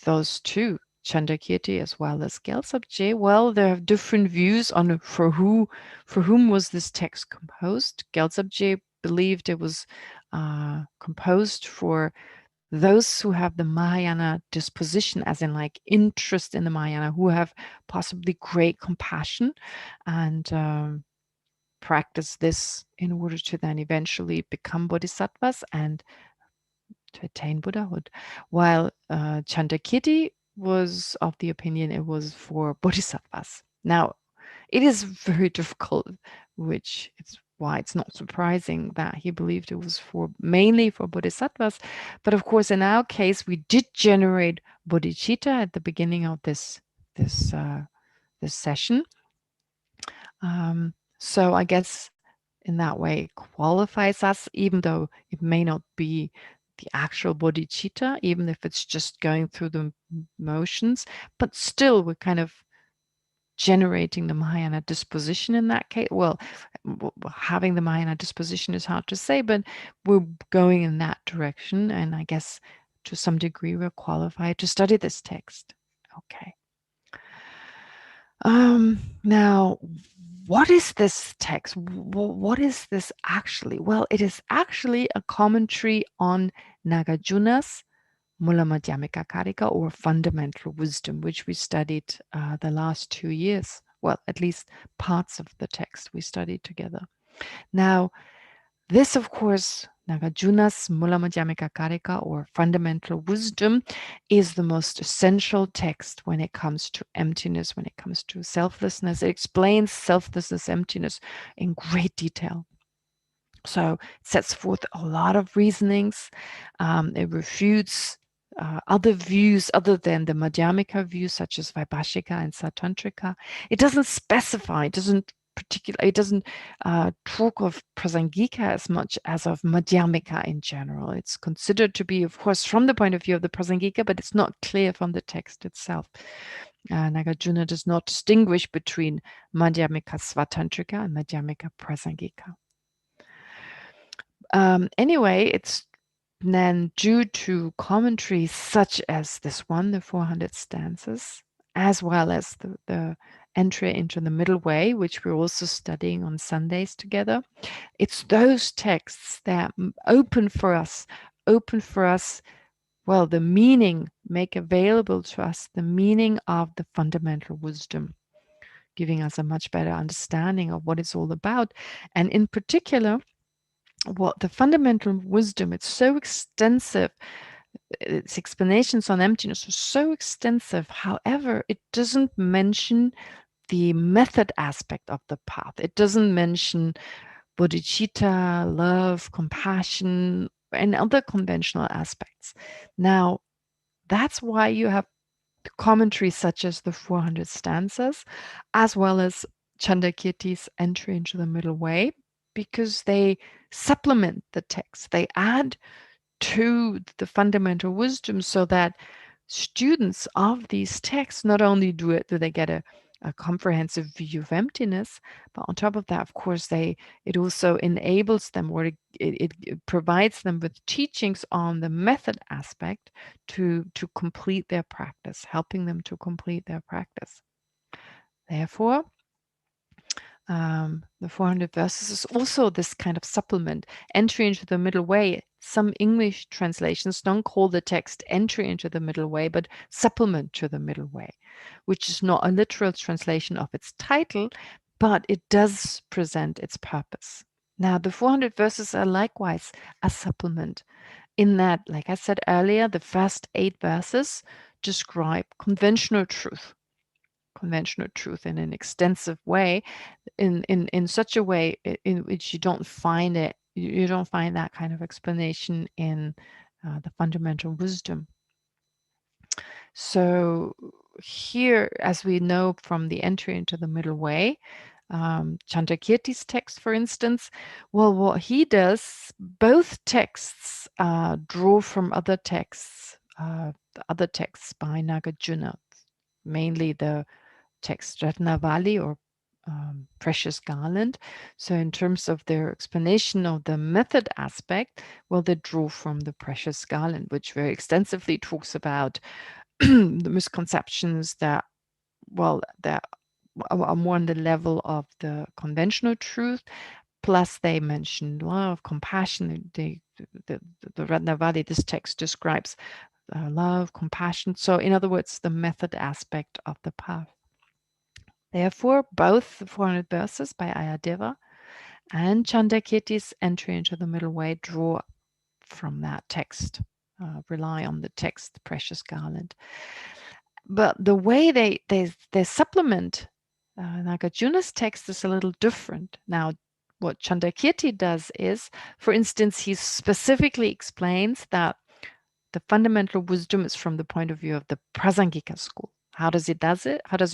those two, Chandakirti as well as Gyaltsabje, well, there are different views on for whom was this text composed. Gyaltsabje believed it was composed for those who have the Mahayana disposition, as in like interest in the Mahayana, who have possibly great compassion and practice this in order to then eventually become bodhisattvas and to attain Buddhahood. While Chandakirti was of the opinion it was for bodhisattvas. Now, it is very difficult, which is why it's not surprising that he believed it was mainly for bodhisattvas. But of course, in our case, we did generate bodhicitta at the beginning of this session. So I guess in that way it qualifies us, even though it may not be the actual bodhicitta, even if it's just going through the motions, but still we're kind of generating the Mahayana disposition in that case. Well, having the Mahayana disposition is hard to say, but we're going in that direction. And I guess to some degree we're qualified to study this text. Okay. Now, what is this text? What is this actually? Well, it is actually a commentary on Nagarjuna's Mula Madhyamika Karika, or fundamental wisdom, which we studied the last 2 years. Well, at least parts of the text we studied together. Now, this, of course, Nagarjuna's Mula Madhyamika Karika, or fundamental wisdom, is the most essential text when it comes to emptiness, when it comes to selflessness. It explains selflessness, emptiness in great detail. So it sets forth a lot of reasonings. It refutes other views other than the Madhyamika view, such as Vaibhashika and Satantrika. It doesn't specify, it doesn't particular, it doesn't talk of Prasangika as much as of Madhyamika in general. It's considered to be, of course, from the point of view of the Prasangika, but it's not clear from the text itself. Nagarjuna does not distinguish between Madhyamika Svatantrika and Madhyamika Prasangika. Anyway, it's then due to commentaries such as this one, the 400 stanzas, as well as the entry into the middle way, which we're also studying on Sundays together. It's those texts that open for us, well, the meaning, make available to us the meaning of the fundamental wisdom, giving us a much better understanding of what it's all about. And in particular, what the fundamental wisdom, it's so extensive. Its explanations on emptiness are so extensive. However, it doesn't mention the method aspect of the path. It doesn't mention bodhicitta, love, compassion, and other conventional aspects. Now, that's why you have commentaries such as the 400 stanzas, as well as Chandakirti's entry into the middle way, because they supplement the text. They add to the fundamental wisdom so that students of these texts not only do they get a comprehensive view of emptiness, but on top of that, of course, it also enables them, or it provides them with teachings on the method aspect to complete their practice, helping them to complete their practice. Therefore, the 400 verses is also this kind of supplement, entry into the middle way. Some English translations don't call the text entry into the middle way, but supplement to the middle way, which is not a literal translation of its title, but it does present its purpose. Now, the 400 verses are likewise a supplement in that, like I said earlier, the first 8 verses describe conventional truth in an extensive way, in such a way in which you don't find that kind of explanation in the fundamental wisdom. So here, as we know from the entry into the middle way, Chandakirti's text, for instance, well, what he does, both texts draw from other texts by Nagarjuna, mainly the text Ratnavali, or precious garland. So in terms of their explanation of the method aspect, well, they draw from the precious garland, which very extensively talks about the misconceptions that are more on the level of the conventional truth. Plus, they mentioned love, compassion. The Ratnavali, this text describes love, compassion. So in other words, the method aspect of the path. Therefore, both the 400 verses by Aryadeva and Chandakirti's entry into the middle way draw from that text, rely on the text, precious garland. But the way they supplement Nagarjuna's text is a little different. Now, what Chandakirti does is, for instance, he specifically explains that the fundamental wisdom is from the point of view of the Prasangika school. How does he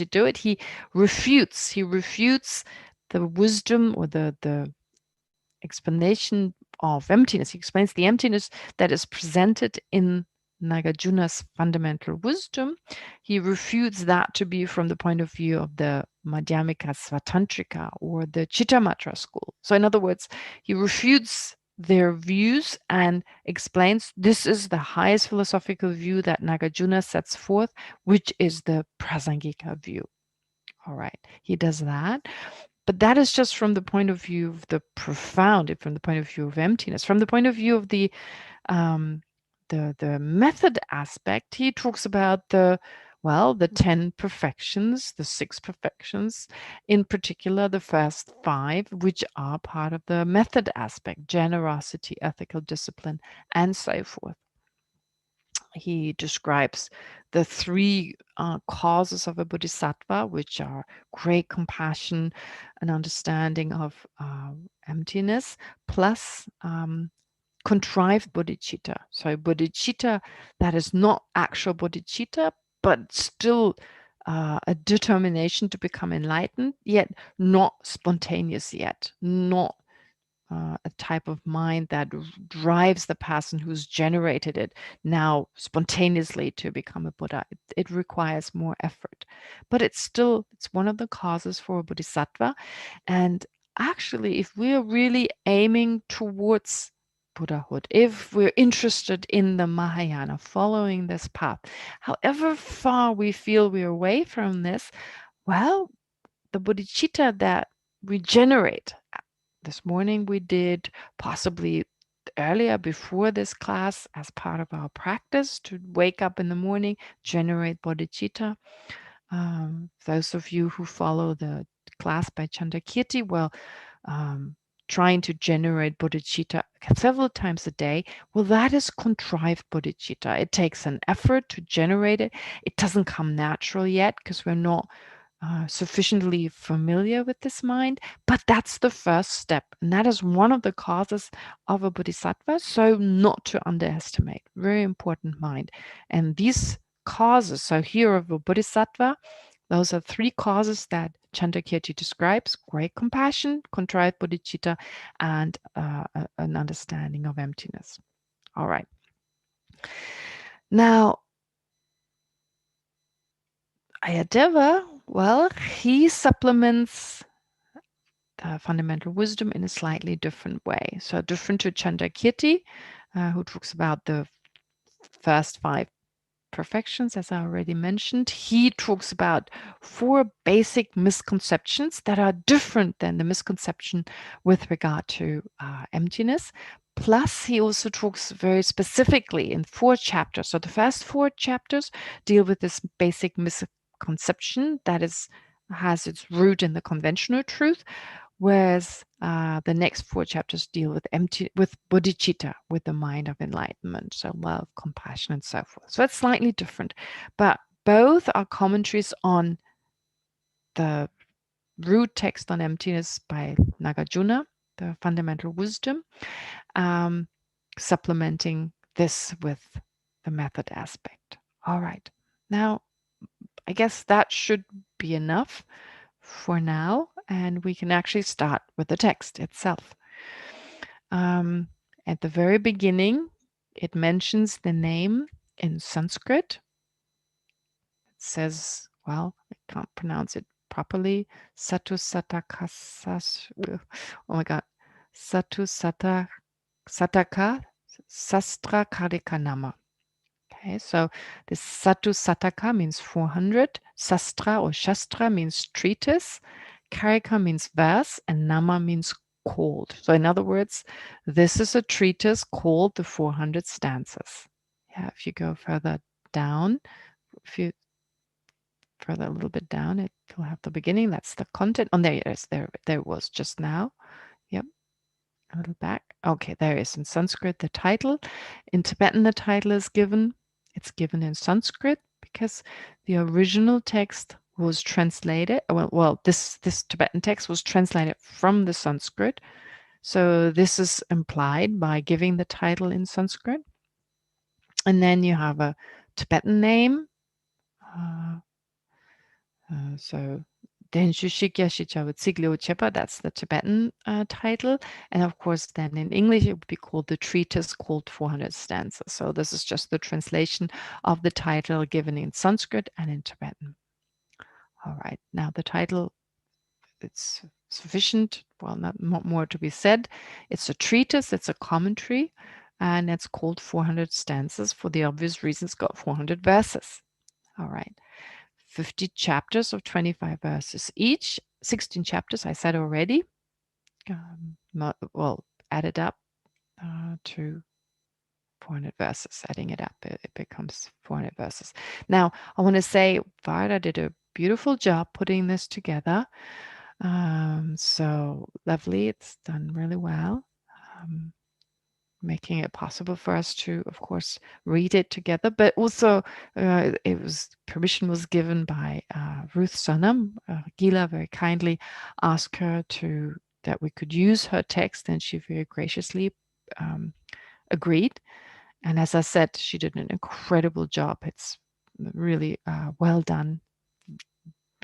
do it? He refutes the wisdom, or the explanation of emptiness. He explains the emptiness that is presented in Nagarjuna's fundamental wisdom. He refutes that to be from the point of view of the Madhyamika Svatantrika or the Chittamatra school. So in other words, he refutes their views and explains this is the highest philosophical view that Nagarjuna sets forth, which is the Prasangika view. All right, he does that. But that is just from the point of view of the profound, from the point of view of emptiness. From the point of view of the method aspect, he talks about the 10 perfections, the 6 perfections, in particular the first 5, which are part of the method aspect: generosity, ethical discipline, and so forth. He describes the 3 causes of a bodhisattva, which are great compassion, an understanding of emptiness, plus contrived bodhicitta. So bodhicitta that is not actual bodhicitta, but still a determination to become enlightened, yet not spontaneous yet, not a type of mind that drives the person who's generated it now spontaneously to become a Buddha. It requires more effort, but it's one of the causes for a bodhisattva. And actually, if we're really aiming towards Buddhahood, if we're interested in the Mahayana, following this path, however far we feel we're away from this, well, the bodhicitta that we generate. This morning we did, possibly earlier before this class, as part of our practice to wake up in the morning, generate bodhicitta. Those of you who follow the class by Chandakirti, well, trying to generate bodhicitta several times a day, well, that is contrived bodhicitta. It takes an effort to generate it. It doesn't come natural yet because we're not sufficiently familiar with this mind, but that's the first step. And that is one of the causes of a bodhisattva. So not to underestimate, very important mind. And these causes, so here of a bodhisattva, those are three causes that Chandakirti describes: great compassion, contrived bodhicitta, and an understanding of emptiness. All right. Now, Aryadeva, well, he supplements fundamental wisdom in a slightly different way. So different to Chandakirti, who talks about the first 5 perfections, as I already mentioned. He talks about 4 basic misconceptions that are different than the misconception with regard to emptiness. Plus, he also talks very specifically in 4 chapters. So the first 4 chapters deal with this basic misconception that has its root in the conventional truth, whereas the next 4 chapters deal with bodhicitta, with the mind of enlightenment, so love, compassion, and so forth. So it's slightly different, but both are commentaries on the root text on emptiness by Nagarjuna, the fundamental wisdom, supplementing this with the method aspect. All right. Now, I guess that should be enough for now, and we can actually start with the text itself. At the very beginning, it mentions the name in Sanskrit. It says, well, I can't pronounce it properly. Satu Satakasas. Oh my God. Satu Sataka Sastra Karika Nama. Okay, so this Satu Sataka means 400. Sastra or Shastra means treatise. Karika means verse, and Nama means called. So in other words, this is a treatise called the 400 stanzas. Yeah, if you go further down, if you further a little bit down, it will have the beginning. That's the content. Oh, there it is. There it was just now. Yep. A little back. Okay, there it is in Sanskrit, the title. In Tibetan, the title is given. It's given in Sanskrit because the original text was translated. Well, this Tibetan text was translated from the Sanskrit. So this is implied by giving the title in Sanskrit. And then you have a Tibetan name. So that's the Tibetan title. And of course, then in English, it would be called the treatise called 400 stanzas. So this is just the translation of the title given in Sanskrit and in Tibetan. All right, now the title, it's sufficient. Well, not more to be said. It's a treatise, it's a commentary, and it's called 400 stanzas for the obvious reasons, got 400 verses. All right. 50 chapters of 25 verses each, 16 chapters, I said already, well, added up to 400 verses. Adding it up, it becomes 400 verses. Now, I want to say Varda did a beautiful job putting this together. So lovely. It's done really well. Making it possible for us to, of course, read it together, but also permission was given by Ruth Sonam. Gila very kindly asked her that we could use her text, and she very graciously agreed. And as I said, she did an incredible job. It's really well done,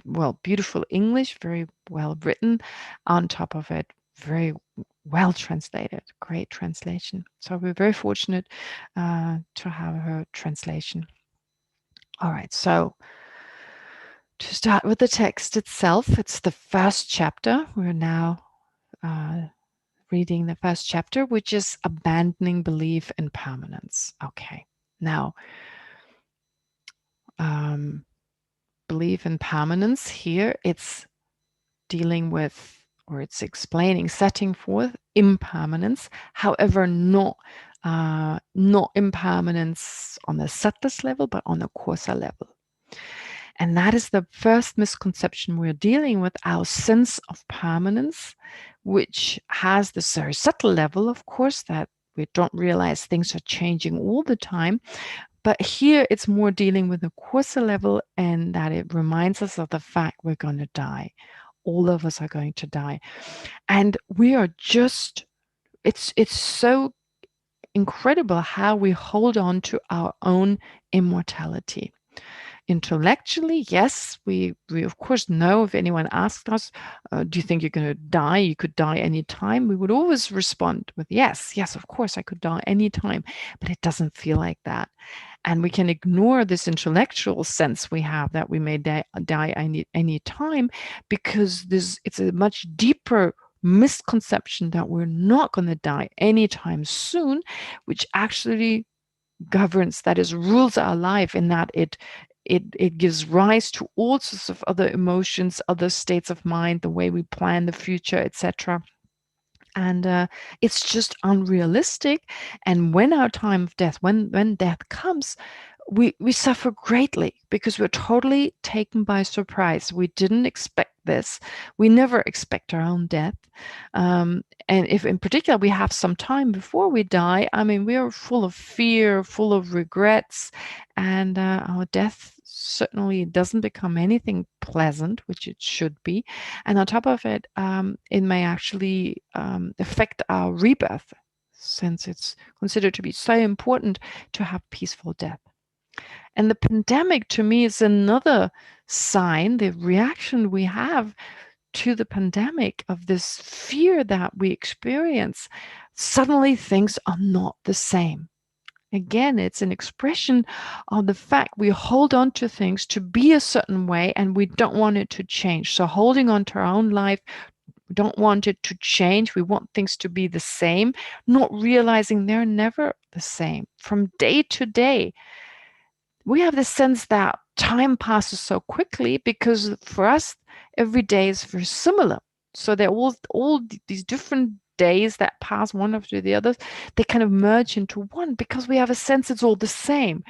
well, beautiful English, very well written. On top of it, very well translated, great translation. So we're very fortunate to have her translation. All right, so to start with the text itself, it's the first chapter. We're now reading the first chapter, which is abandoning belief in permanence. Okay, now belief in permanence here, it's dealing with, or it's explaining, setting forth impermanence, however, not impermanence on the subtlest level, but on the coarser level. And that is the first misconception we're dealing with, our sense of permanence, which has this very subtle level, of course, that we don't realize things are changing all the time. But here it's more dealing with the coarser level, and that it reminds us of the fact we're going to die. All of us are going to die. And we are just, it's so incredible how we hold on to our own immortality. Intellectually, yes, we of course know. If anyone asked us, do you think you're going to die? You could die anytime. We would always respond with yes, of course I could die anytime, but it doesn't feel like that. And we can ignore this intellectual sense we have that we may die any time, because it's a much deeper misconception that we're not going to die anytime soon, which actually governs, that is, rules our life, in that it gives rise to all sorts of other emotions, other states of mind, the way we plan the future, etc. And it's just unrealistic. And when our time of death, when death comes, we suffer greatly, because we're totally taken by surprise. We didn't expect this. We never expect our own death. And if in particular we have some time before we die, I mean, we are full of fear, full of regrets, and our death certainly doesn't become anything pleasant, which it should be. And on top of it, it may actually affect our rebirth, since it's considered to be so important to have peaceful death. And the pandemic, to me, is another sign, the reaction we have to the pandemic, of this fear that we experience. Suddenly things are not the same. Again, it's an expression of the fact we hold on to things to be a certain way, and we don't want it to change. So holding on to our own life, we don't want it to change. We want things to be the same, not realizing they're never the same. From day to day, we have the sense that time passes so quickly, because for us, every day is very similar. So they're all these different days that pass one after the others, they kind of merge into one, because we have a sense it's all the same.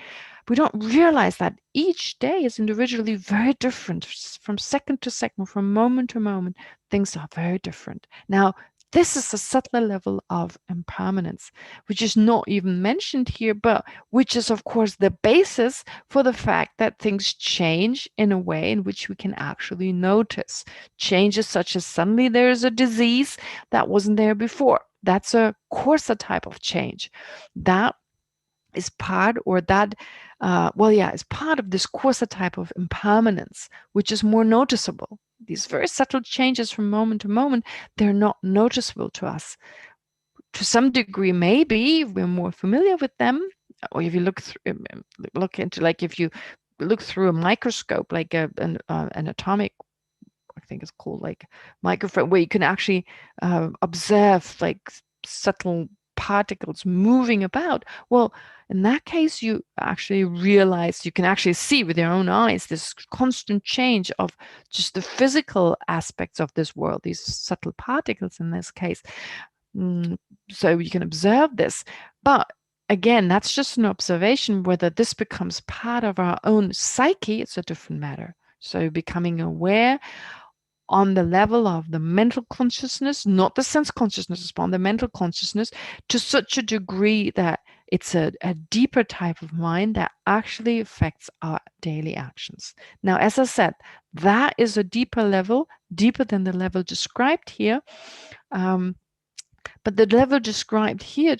We don't realize that each day is individually very different. From second to second, from moment to moment, things are very different. Now, this is a subtler level of impermanence, which is not even mentioned here, but which is, of course, the basis for the fact that things change in a way in which we can actually notice. Changes such as suddenly there is a disease that wasn't there before. That's a coarser type of change. That is part, or that, is part of this coarser type of impermanence, which is more noticeable. These very subtle changes from moment to moment, they're not noticeable to us. To some degree, maybe we're more familiar with them, or if you look into, like, if you look through a microscope, like an atomic, I think it's called, like, microscope, where you can actually observe like subtle particles moving about. Well, in that case, you actually realize, you can actually see with your own eyes this constant change of just the physical aspects of this world, these subtle particles in this case. So you can observe this. But again, that's just an observation. Whether this becomes part of our own psyche, it's a different matter. So becoming aware on the level of the mental consciousness, not the sense consciousness, but on the mental consciousness, to such a degree that it's a deeper type of mind that actually affects our daily actions. Now, as I said, that is a deeper level, deeper than the level described here. But the level described here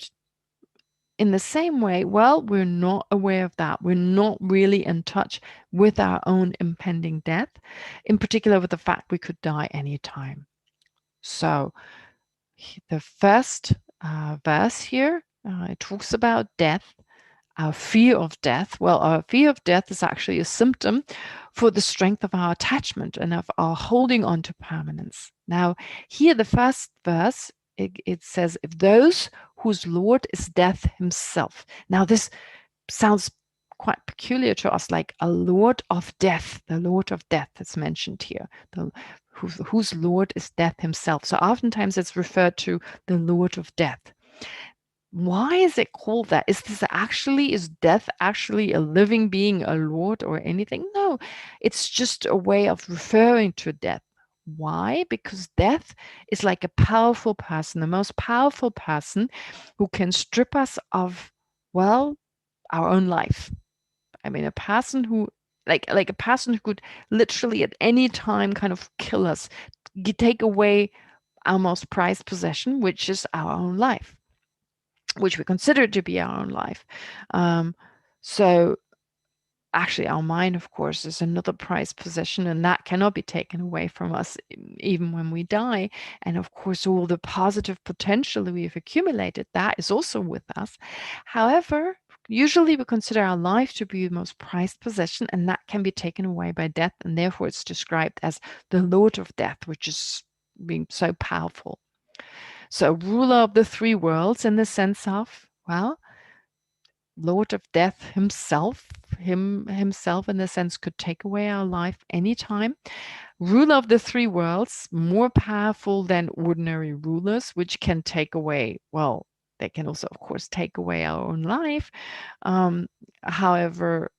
in the same way, well, we're not aware of that. We're not really in touch with our own impending death, in particular with the fact we could die anytime. So the first verse here, it talks about death, our fear of death. Well, our fear of death is actually a symptom for the strength of our attachment and of our holding on to permanence. Now, here, the first verse, it says, if those whose Lord is death himself. Now, this sounds quite peculiar to us, like a Lord of death, the Lord of death is mentioned here, whose Lord is death himself. So oftentimes it's referred to the Lord of death. Why is it called that? Is death actually a living being, a Lord or anything? No, it's just a way of referring to death. Why? Because death is like a powerful person, the most powerful person who can strip us of, well, our own life. I mean, a person who, like a person who could literally at any time kind of kill us, take away our most prized possession, which is our own life, which we consider to be our own life. So actually our mind, of course, is another prized possession, and that cannot be taken away from us even when we die. And of course, all the positive potential that we've accumulated, that is also with us. However, usually we consider our life to be the most prized possession, and that can be taken away by death, and therefore it's described as the Lord of Death, which is being so powerful. So ruler of the three worlds, in the sense of, well, Lord of Death himself in the sense could take away our life anytime. Ruler of the three worlds, more powerful than ordinary rulers, which can take away, well, they can also, of course, take away our own life. However,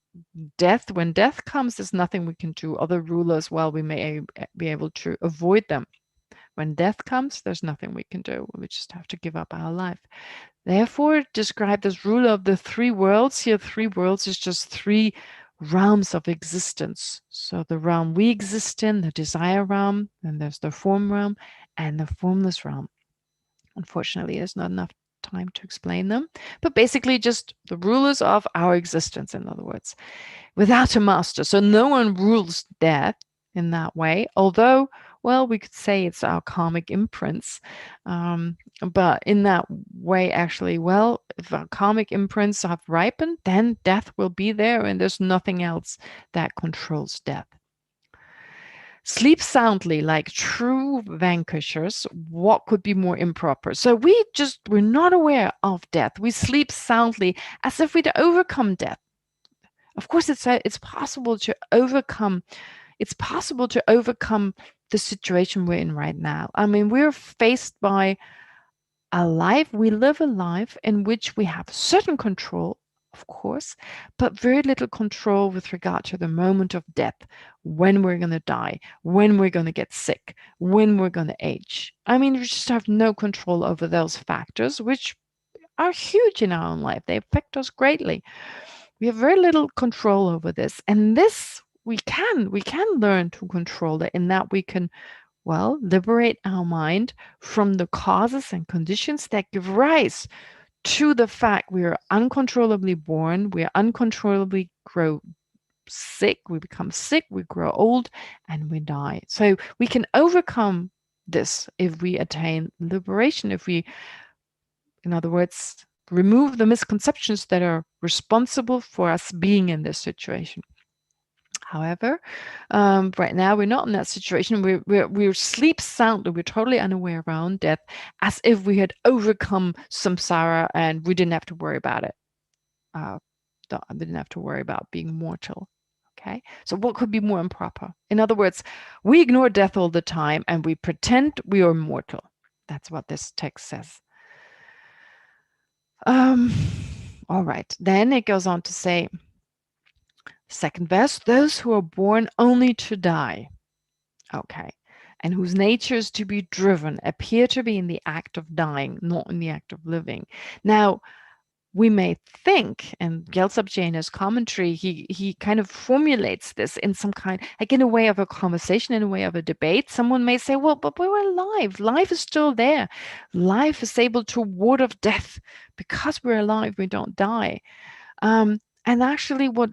when death comes, there's nothing we can do. Other rulers, well, we may be able to avoid them. When death comes, there's nothing we can do. We just have to give up our life. Therefore, described as ruler of the three worlds. Here, three worlds is just three realms of existence. So the realm we exist in, the desire realm, and there's the form realm and the formless realm. Unfortunately, there's not enough time to explain them, but basically just the rulers of our existence, in other words, without a master. So no one rules death in that way, although, well, we could say it's our karmic imprints. But in that way, actually, well, if our karmic imprints have ripened, then death will be there, and there's nothing else that controls death. Sleep soundly like true vanquishers. What could be more improper? So we're not aware of death. We sleep soundly as if we'd overcome death. Of course, it's possible to overcome. It's possible to overcome the situation we're in right now. I mean, we're faced by a life. We live a life in which we have certain control, of course, but very little control with regard to the moment of death, when we're going to die, when we're going to get sick, when we're going to age. I mean, we just have no control over those factors, which are huge in our own life. They affect us greatly. We have very little control over this, and this we can learn to control it, in that we can, well, liberate our mind from the causes and conditions that give rise to the fact we are uncontrollably born, we are uncontrollably grow sick, we become sick, we grow old, and we die. So we can overcome this if we attain liberation, if we, in other words, remove the misconceptions that are responsible for us being in this situation. However, right now we're not in that situation. We sleep soundly. We're totally unaware of our own death, as if we had overcome samsara and we didn't have to worry about it. Didn't have to worry about being mortal. Okay, so what could be more improper? In other words, we ignore death all the time and we pretend we are mortal. That's what this text says. All right, then it goes on to say, second verse, those who are born only to die, okay, and whose nature is to be driven, appear to be in the act of dying, not in the act of living. Now, we may think, and Gyaltsab-Jayana's commentary, he kind of formulates this in some kind, like in a way of a conversation, in a way of a debate. Someone may say, well, but we were alive. Life is still there. Life is able to ward off death. Because we're alive, we don't die. And actually what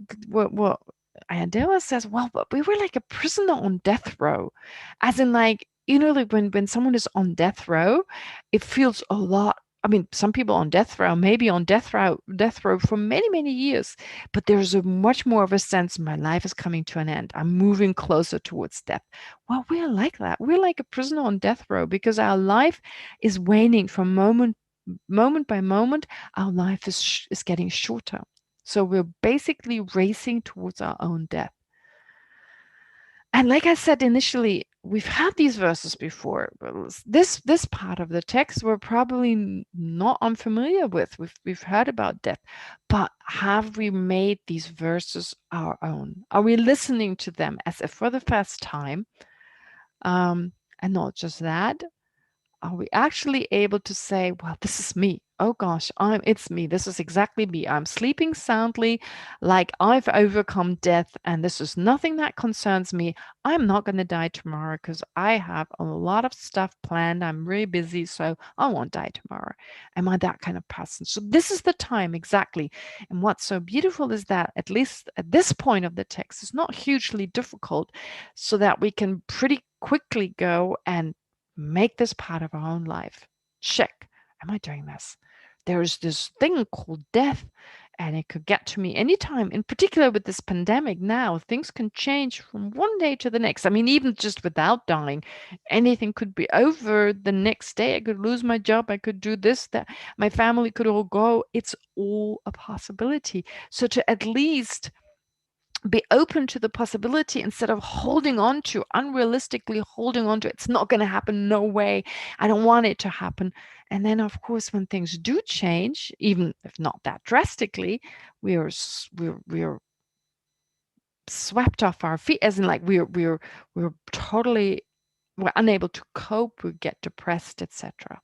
Aryadeva says, well, but we were like a prisoner on death row. As in, like, you know, like when someone is on death row, it feels a lot. I mean, some people on death row, maybe on death row for many, many years, but there's a much more of a sense my life is coming to an end. I'm moving closer towards death. Well, we're like that. We're like a prisoner on death row because our life is waning from moment by moment. Our life is getting shorter. So we're basically racing towards our own death. And like I said initially, we've had these verses before. This part of the text we're probably not unfamiliar with. We've heard about death, but have we made these verses our own? Are we listening to them as if for the first time? And not just that, are we actually able to say, well, this is me. Oh gosh, it's me. This is exactly me. I'm sleeping soundly, like I've overcome death, and this is nothing that concerns me. I'm not going to die tomorrow because I have a lot of stuff planned. I'm really busy, so I won't die tomorrow. Am I that kind of person? So this is the time exactly. And what's so beautiful is that at least at this point of the text, it's not hugely difficult, so that we can pretty quickly go and make this part of our own life. Check. Am I doing this? There's this thing called death, and it could get to me anytime. In particular with this pandemic now, things can change from one day to the next. I mean, even just without dying, anything could be over the next day. I could lose my job. I could do this, that. My family could all go. It's all a possibility. So to at least be open to the possibility instead of holding on to, unrealistically holding on to, it's not going to happen, no way, I don't want it to happen. And then of course when things do change, even if not that drastically, we're swept off our feet, as in like we're unable to cope, we get depressed, etc.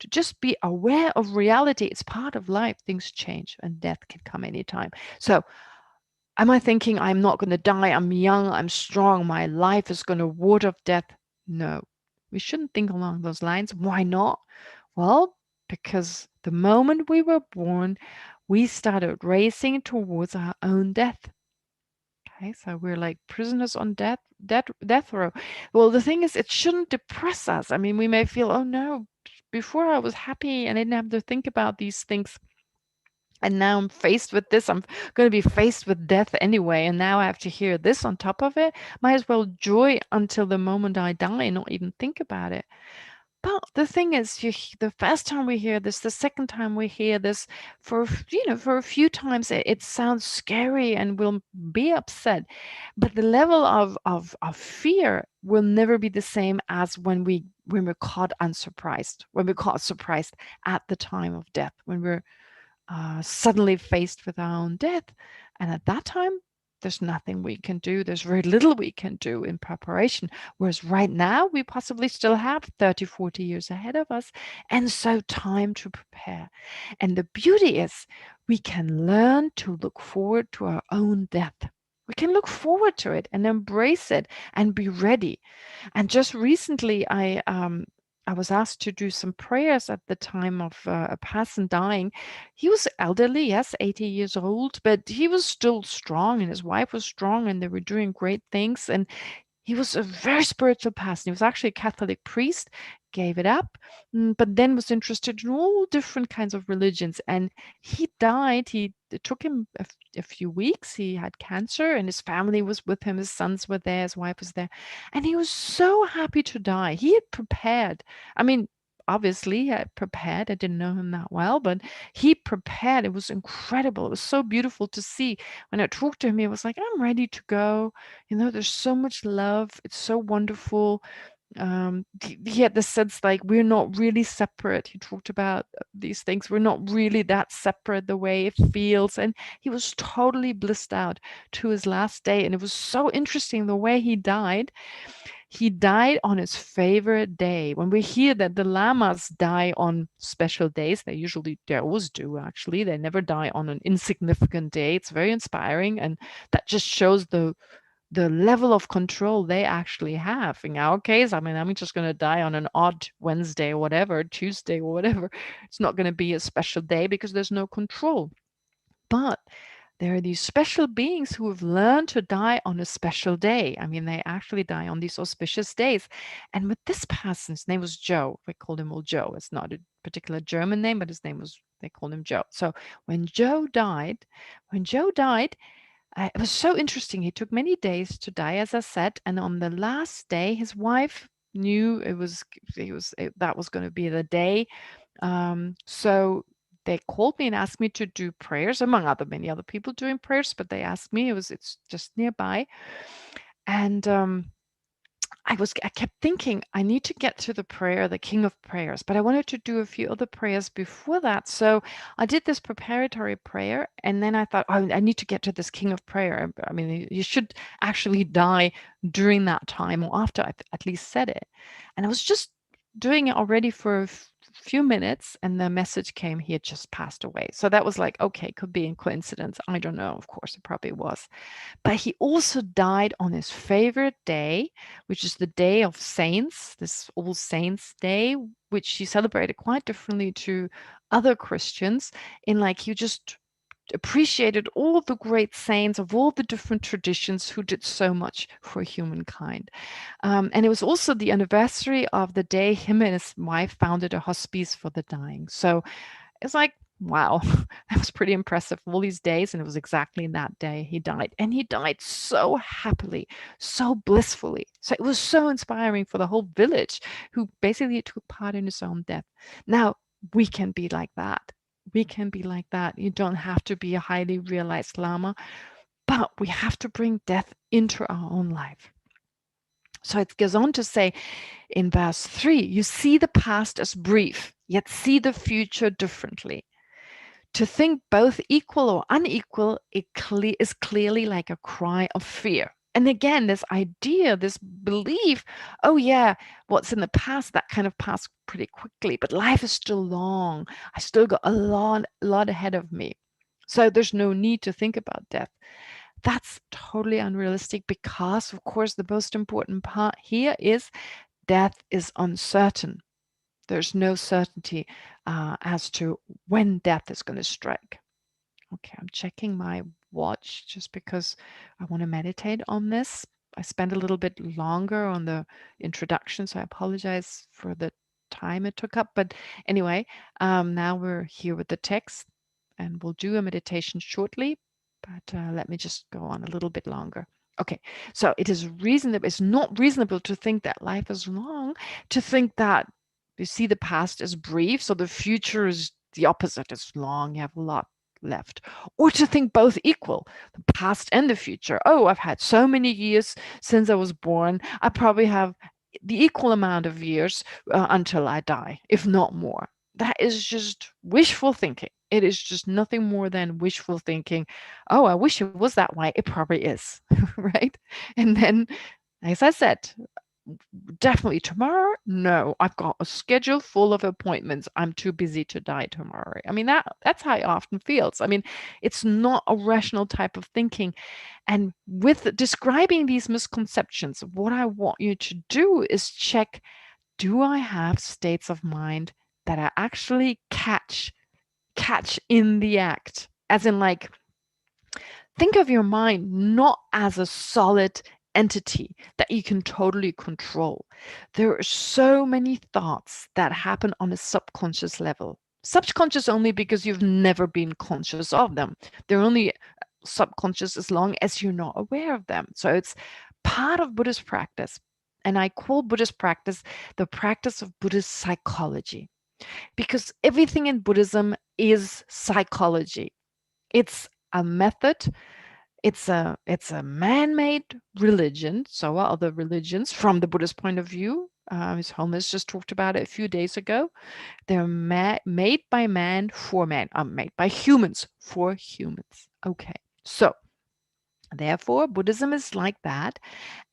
To just be aware of reality, it's part of life. Things change and death can come anytime. So am I thinking I'm not going to die, I'm young, I'm strong, my life is going to ward off death? No, we shouldn't think along those lines. Why not? Well, because the moment we were born, we started racing towards our own death. Okay, so we're like prisoners on death row. Well, the thing is, it shouldn't depress us. I mean, we may feel, oh no, before I was happy and I didn't have to think about these things. And now I'm faced with this. I'm going to be faced with death anyway. And now I have to hear this on top of it. Might as well joy until the moment I die and not even think about it. But the thing is, the first time we hear this, the second time we hear this, for a few times, it sounds scary and we'll be upset. But the level of fear will never be the same as when we're caught unsurprised, when we're caught surprised at the time of death, when we're suddenly faced with our own death. And at that time, there's nothing we can do. There's very little we can do in preparation. Whereas right now, we possibly still have 30, 40 years ahead of us. And so time to prepare. And the beauty is we can learn to look forward to our own death. We can look forward to it and embrace it and be ready. And just recently, I was asked to do some prayers at the time of a person dying. He was elderly, yes, 80 years old, but he was still strong and his wife was strong and they were doing great things. And he was a very spiritual person. He was actually a Catholic priest, gave it up, but then was interested in all different kinds of religions. And he died. It took him a few weeks. He had cancer and his family was with him. His sons were there. His wife was there. And he was so happy to die. He had prepared. I mean, obviously, he had prepared. I didn't know him that well, but he prepared. It was incredible. It was so beautiful to see. When I talked to him, he was like, I'm ready to go. There's so much love. It's so wonderful. He had the sense like we're not really separate. He talked about these things. We're not really that separate the way it feels. And he was totally blissed out to his last day. And it was so interesting the way he died. He died on his favorite day. When we hear that the lamas die on special days, they always do actually. They never die on an insignificant day. It's very inspiring, and that just shows the level of control they actually have. In our case, I mean, I'm just going to die on an odd Wednesday or whatever, Tuesday or whatever. It's not going to be a special day because there's no control. But there are these special beings who have learned to die on a special day. I mean, they actually die on these auspicious days. And with this person, his name was Joe. We called him all Joe. It's not a particular German name, but his name was, they called him Joe. So when Joe died, it was so interesting. He took many days to die, as I said. And on the last day, his wife knew that was going to be the day. So they called me and asked me to do prayers, among many other people doing prayers, but they asked me. It's just nearby, and I kept thinking I need to get to the prayer, the King of Prayers, but I wanted to do a few other prayers before that. So I did this preparatory prayer, and then I thought, oh, I need to get to this King of Prayer. I mean, you should actually die during that time or after I at least said it. And I was just doing it already for a few minutes, and the message came, he had just passed away. So that was like, okay, could be a coincidence. I don't know. Of course, it probably was. But he also died on his favorite day, which is the Day of Saints, this All Saints Day, which he celebrated quite differently to other Christians. In like, he just appreciated all the great saints of all the different traditions who did so much for humankind. And it was also the anniversary of the day him and his wife founded a hospice for the dying. So it's like, wow, that was pretty impressive. All these days, and it was exactly that day he died. And he died so happily, so blissfully. So it was so inspiring for the whole village who basically took part in his own death. Now, we can be like that. We can be like that. You don't have to be a highly realized Lama, but we have to bring death into our own life. So it goes on to say in verse 3, you see the past as brief, yet see the future differently. To think both equal or unequal is clearly like a cry of fear. And again, this idea, this belief, oh yeah, what's in the past, that kind of passed pretty quickly, but life is still long. I still got a lot ahead of me. So there's no need to think about death. That's totally unrealistic because, of course, the most important part here is death is uncertain. There's no certainty as to when death is going to strike. Okay, I'm checking my watch just because I want to meditate on this. I spent a little bit longer on the introduction, so I apologize for the time it took up. But anyway, now we're here with the text, and we'll do a meditation shortly. But let me just go on a little bit longer. Okay, so it's not reasonable to think that life is long, to think that you see the past as brief, so the future is the opposite, it's long, you have a lot left. Or to think both equal, the past and the future. Oh, I've had so many years since I was born, I probably have the equal amount of years until I die, if not more. That is just wishful thinking. It is just nothing more than wishful thinking. Oh, I wish it was that way. It probably is, right? And then, as I said, definitely tomorrow, no, I've got a schedule full of appointments. I'm too busy to die tomorrow. I mean, that's how it often feels. I mean, it's not a rational type of thinking. And with describing these misconceptions, what I want you to do is check, do I have states of mind that I actually catch in the act? As in, like, think of your mind not as a solid entity that you can totally control. There are so many thoughts that happen on a subconscious level. Subconscious only because you've never been conscious of them. They're only subconscious as long as you're not aware of them. So it's part of Buddhist practice. And I call Buddhist practice the practice of Buddhist psychology, because everything in Buddhism is psychology. It's a method. It's a man-made religion. So are other religions from the Buddhist point of view. Ms. Holmes just talked about it a few days ago. They're made by man for man. Made by humans for humans. Okay, so Therefore, Buddhism is like that,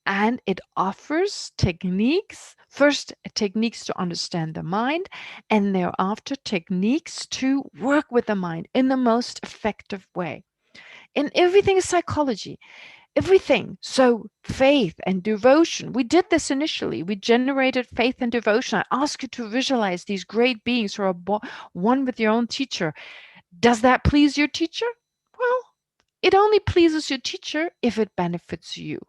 and it offers techniques, first techniques to understand the mind, and thereafter techniques to work with the mind in the most effective way. And everything is psychology. Everything. So faith and devotion. We did this initially. We generated faith and devotion. I ask you to visualize these great beings who are one with your own teacher. Does that please your teacher? Well, it only pleases your teacher if it benefits you.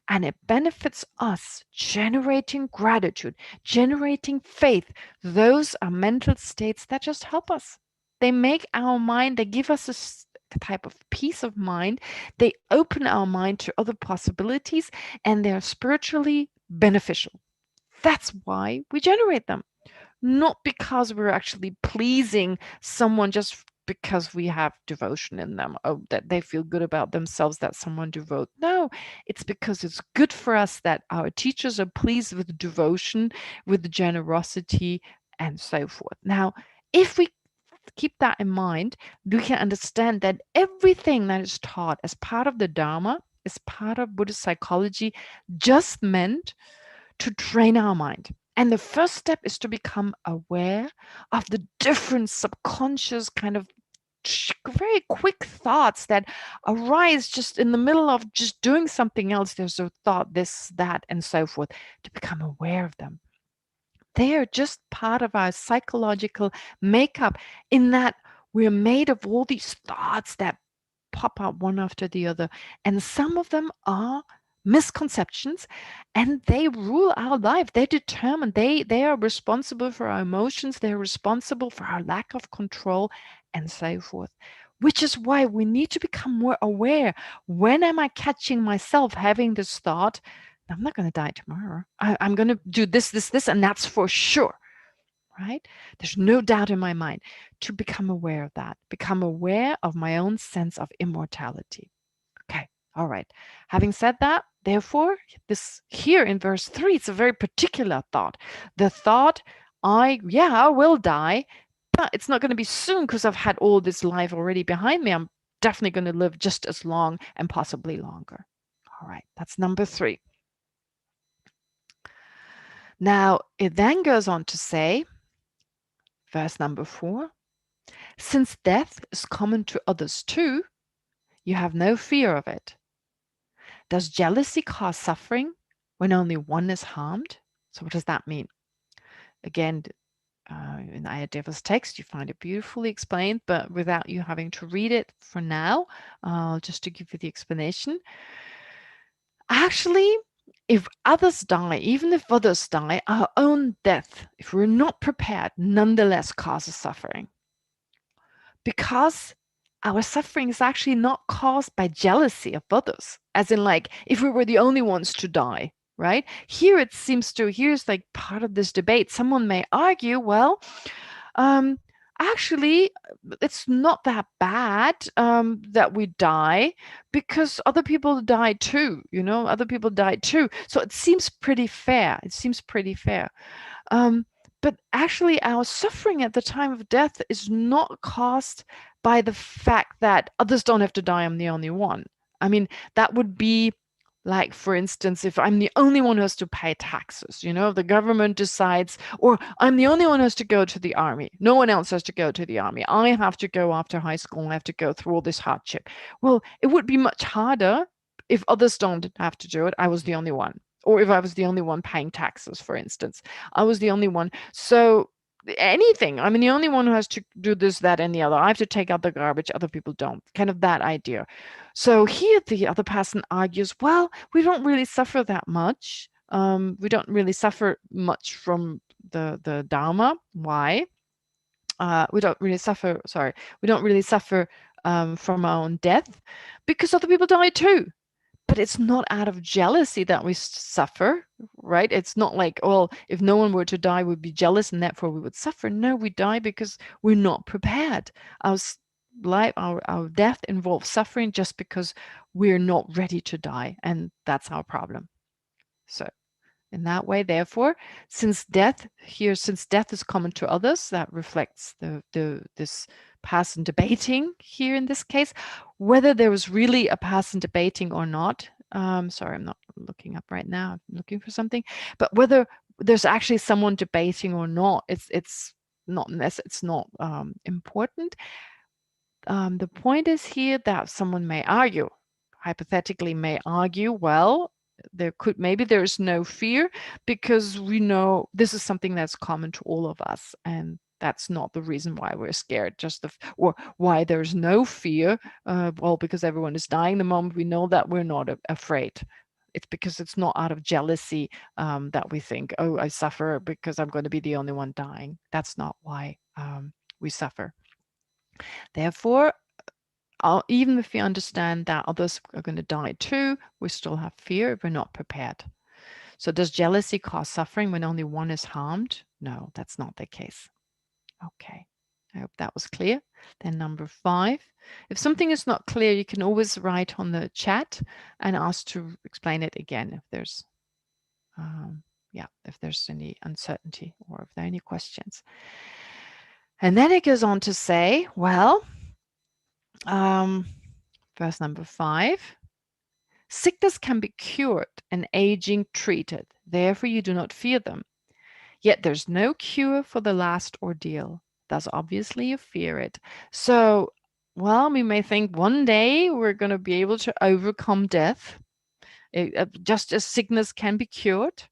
And it benefits us, generating gratitude, generating faith. Those are mental states that just help us. They make our mind, they give us a type of peace of mind. They open our mind to other possibilities, and they're spiritually beneficial. That's why we generate them. Not because we're actually pleasing someone just because we have devotion in them, or that they feel good about themselves that someone devote. No, it's because it's good for us that our teachers are pleased with devotion, with generosity, and so forth. Now, if we keep that in mind, we can understand that everything that is taught as part of the Dharma, as part of Buddhist psychology, just meant to train our mind. And the first step is to become aware of the different subconscious kind of very quick thoughts that arise just in the middle of just doing something else. There's a thought, this, that, and so forth, to become aware of them. They are just part of our psychological makeup, in that we're made of all these thoughts that pop up one after the other. And some of them are misconceptions, and they rule our life. They determine, they are responsible for our emotions. They're responsible for our lack of control, and so forth. Which is why we need to become more aware. When am I catching myself having this thought? I'm not going to die tomorrow. I'm going to do this, and that's for sure. Right? There's no doubt in my mind. To become aware of that, become aware of my own sense of immortality. Okay, all right. Having said that, therefore, this here in verse 3, it's a very particular thought. The thought, I will die, but it's not going to be soon because I've had all this life already behind me. I'm definitely going to live just as long and possibly longer. All right, that's number 3. Now, it then goes on to say, verse number 4, since death is common to others too, you have no fear of it. Does jealousy cause suffering when only one is harmed? So what does that mean? Again, in Ayadeva's text, you find it beautifully explained, but without you having to read it for now, just to give you the explanation. Actually, if others die, even if others die, our own death, if we're not prepared, nonetheless causes suffering. Because our suffering is actually not caused by jealousy of others, as in like if we were the only ones to die, right? Here it seems to, here's like part of this debate. Someone may argue, well, actually, it's not that bad that we die, because other people die too, other people die too. So it seems pretty fair. But actually, our suffering at the time of death is not caused by the fact that others don't have to die, I'm the only one. I mean, that would be like, for instance, if I'm the only one who has to pay taxes, the government decides, or I'm the only one who has to go to the army. No one else has to go to the army. I have to go after high school and I have to go through all this hardship. Well, it would be much harder if others don't have to do it. I was the only one. Or if I was the only one paying taxes, for instance, I was the only one. So anything, I'm the only one who has to do this, that, and the other. I have to take out the garbage, other people don't. Kind of that idea. So here the other person argues, well, we don't really suffer that much. We don't really suffer much from the Dharma. Why? We don't really suffer from our own death, because other people die too. But it's not out of jealousy that we suffer, right? It's not like, well, if no one were to die, we'd be jealous and therefore we would suffer. No, we die because we're not prepared. Our death involves suffering just because we're not ready to die, and that's our problem. So in that way, therefore, since death is common to others, that reflects this person debating here in this case. Whether there was really a person debating or not, sorry, I'm not looking up right now, I'm looking for something, but whether there's actually someone debating or not, it's not important. The point is here that someone may argue, hypothetically may argue, well, maybe there's no fear because we know this is something that's common to all of us, and that's not the reason why we're scared, or why there's no fear. Well, because everyone is dying the moment we know that, we're not afraid. It's because it's not out of jealousy that we think, oh, I suffer because I'm going to be the only one dying. That's not why we suffer. Therefore, even if we understand that others are going to die too, we still have fear if we're not prepared. So does jealousy cause suffering when only one is harmed? No, that's not the case. Okay, I hope that was clear. Then number 5, if something is not clear, you can always write on the chat and ask to explain it again if there's if there's any uncertainty or if there are any questions. And then it goes on to say, well, verse number 5, sickness can be cured and aging treated. Therefore, you do not fear them. Yet there's no cure for the last ordeal. Thus, obviously, you fear it. So, well, we may think one day we're going to be able to overcome death, just as sickness can be cured.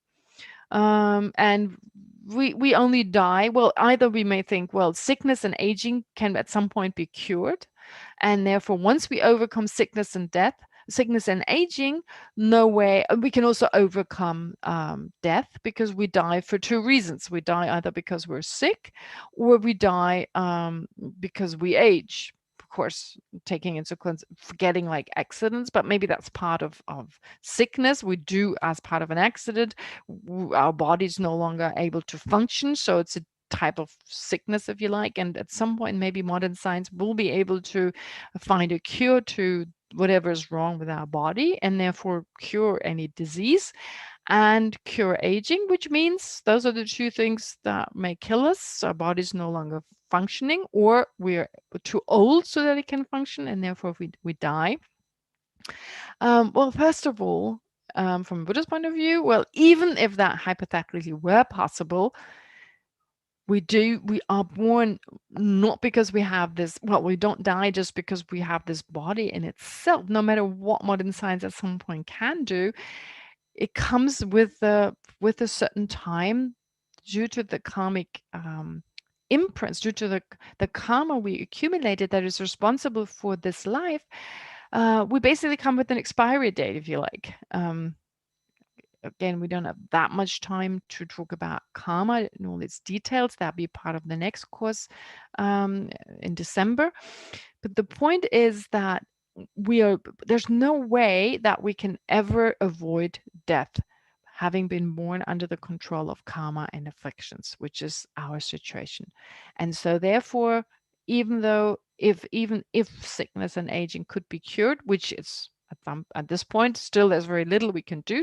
And we only die. Well, either we may think, well, sickness and aging can at some point be cured. And therefore, once we overcome sickness and aging, no way. We can also overcome death because we die for 2 reasons. We die either because we're sick or we die because we age. Of course, taking into forgetting like accidents, but maybe that's part of sickness. We do as part of an accident, our body's no longer able to function. So it's a type of sickness, if you like, and at some point maybe modern science will be able to find a cure to whatever is wrong with our body and therefore cure any disease and cure aging, which means those are the 2 things that may kill us. Our body's no longer functioning, or we're too old so that it can function, and therefore we die. Well, first of all, from a Buddhist point of view, well, even if that hypothetically were possible, we are born not because we have this, well, we don't die just because we have this body in itself. No matter what modern science at some point can do, it comes with a certain time due to the karmic imprints, due to the karma we accumulated that is responsible for this life. We basically come with an expiry date, if you like. Again, we don't have that much time to talk about karma and all its details. That'll be part of the next course in December. But the point is that there's no way that we can ever avoid death, having been born under the control of karma and afflictions, which is our situation. And so therefore, even if sickness and aging could be cured, which is at this point still there's very little we can do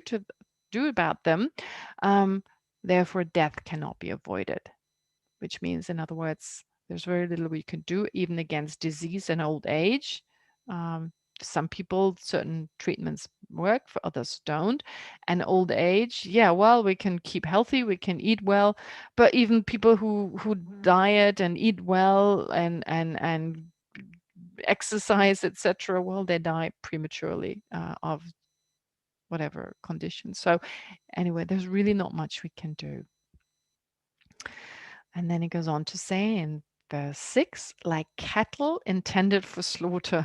about them, therefore death cannot be avoided, which means, in other words, there's very little we can do even against disease and old age. Some people, certain treatments work, for others don't. And old age, yeah, well, we can keep healthy, we can eat well, but even people who diet and eat well and exercise, etc., well, they die prematurely of whatever condition. So anyway, there's really not much we can do. And then it goes on to say in verse 6, like cattle intended for slaughter.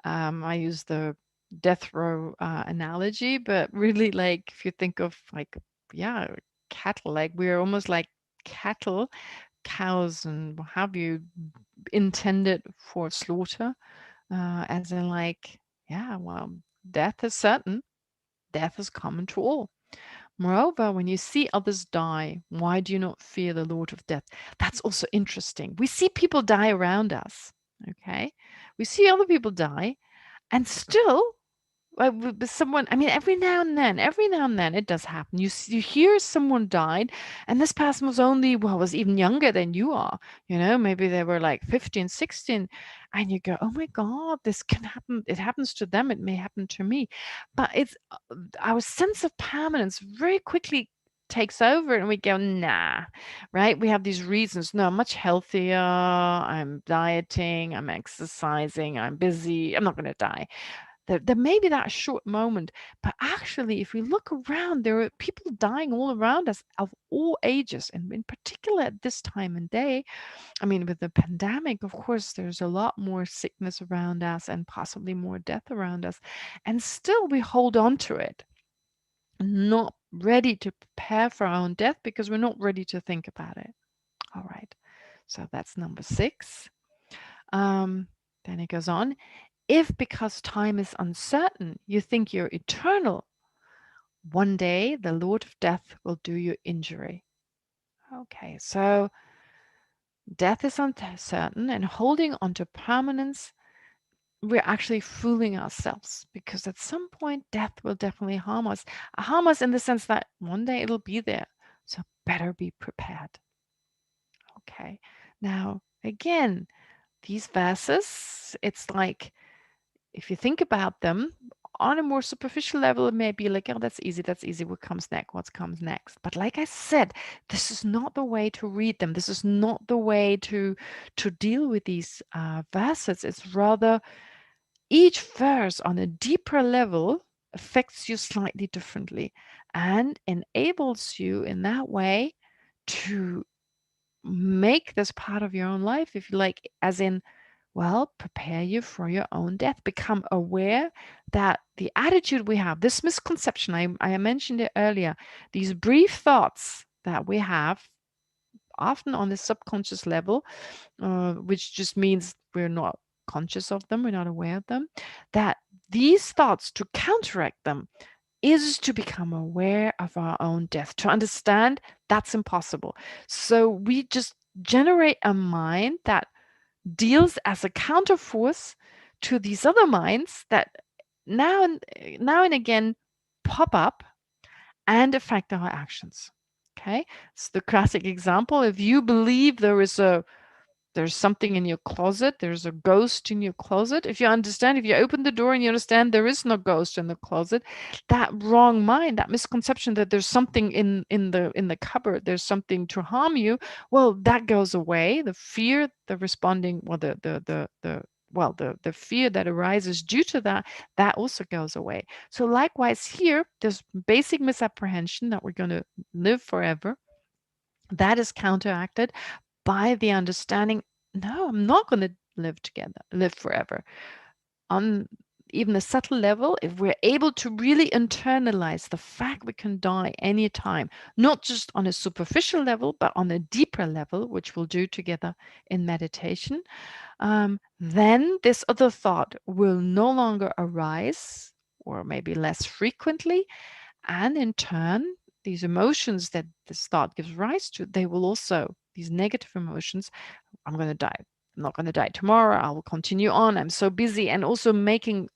I use the death row analogy, but really, like, if you think of like, yeah, cattle, like we're almost like cattle, cows and what have you, intended for slaughter, as in like, yeah, well, death is certain. Death is common to all. Moreover, when you see others die, why do you not fear the Lord of death? That's also interesting. We see people die around us, okay? We see other people die, and still with someone, I mean, every now and then it does happen. You hear someone died, and this person was only, well, was even younger than you are, you know, maybe they were like 15, 16, and you go, oh my God, this can happen. It happens to them. It may happen to me. But it's our sense of permanence very quickly takes over, and we go, nah, right? We have these reasons. No, I'm much healthier. I'm dieting. I'm exercising. I'm busy. I'm not going to die. There may be that short moment, but actually, if we look around, there are people dying all around us of all ages, and in particular at this time and day. I mean, with the pandemic, of course, there's a lot more sickness around us and possibly more death around us, and still we hold on to it, not ready to prepare for our own death because we're not ready to think about it. All right, so that's number 6. Then it goes on. If because time is uncertain, you think you're eternal, one day the Lord of Death will do you injury. Okay, so death is uncertain, and holding on to permanence, we're actually fooling ourselves, because at some point death will definitely harm us. Harm us in the sense that one day it'll be there. So better be prepared. Okay, now again, these verses, it's like, if you think about them on a more superficial level, it may be like, oh, that's easy. What comes next? What comes next? But like I said, this is not the way to read them. This is not the way to deal with these verses. It's rather each verse on a deeper level affects you slightly differently and enables you in that way to make this part of your own life, if you like, as in, well, prepare you for your own death. Become aware that the attitude we have, this misconception, I mentioned it earlier, these brief thoughts that we have, often on the subconscious level, which just means we're not conscious of them, we're not aware of them, that these thoughts, to counteract them, is to become aware of our own death, to understand that's impossible. So we just generate a mind that deals as a counterforce to these other minds that now and again pop up and affect our actions. Okay, it's the classic example. If you believe there's something in your closet, there's a ghost in your closet. If you open the door and you understand there is no ghost in the closet, that wrong mind, that misconception that there's something in the cupboard, there's something to harm you, well, that goes away. The fear, the responding, well, the fear that arises due to that also goes away. So likewise here, this basic misapprehension that we're going to live forever, that is counteracted by the understanding, no, I'm not going to live forever. On even a subtle level, if we're able to really internalize the fact we can die anytime, not just on a superficial level, but on a deeper level, which we'll do together in meditation, then this other thought will no longer arise, or maybe less frequently, and in turn, these emotions that this thought gives rise to, they will also, these negative emotions, I'm going to die. I'm not going to die tomorrow. I will continue on. I'm so busy. And also making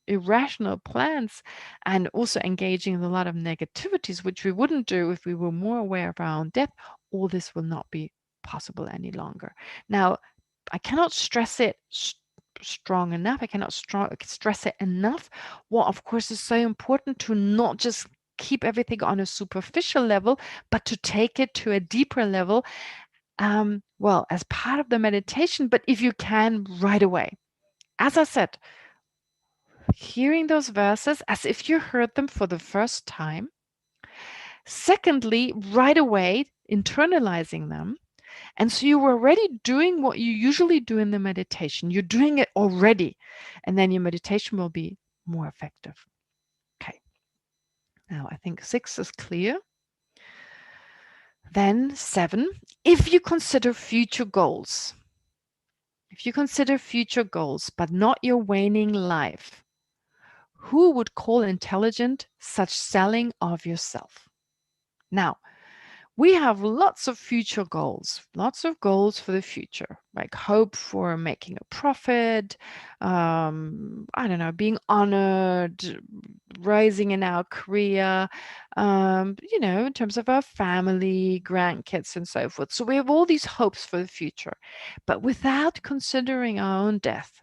irrational plans and also engaging in a lot of negativities, which we wouldn't do if we were more aware of our own death. All this will not be possible any longer. Now, I cannot stress it strong enough. I cannot stress it enough. What, of course, is so important to not just keep everything on a superficial level, but to take it to a deeper level, well, as part of the meditation, but if you can, right away. As I said, hearing those verses as if you heard them for the first time. Secondly, right away, internalizing them. And so you were already doing what you usually do in the meditation. You're doing it already. And then your meditation will be more effective. Okay. Now, I think 6 is clear. Then 7, if you consider future goals. If you consider future goals, but not your waning life, who would call intelligent such selling of yourself? Now, we have lots of future goals, lots of goals for the future, like hope for making a profit, I don't know, being honored, rising in our career, you know, in terms of our family, grandkids, and so forth. So we have all these hopes for the future, but without considering our own death,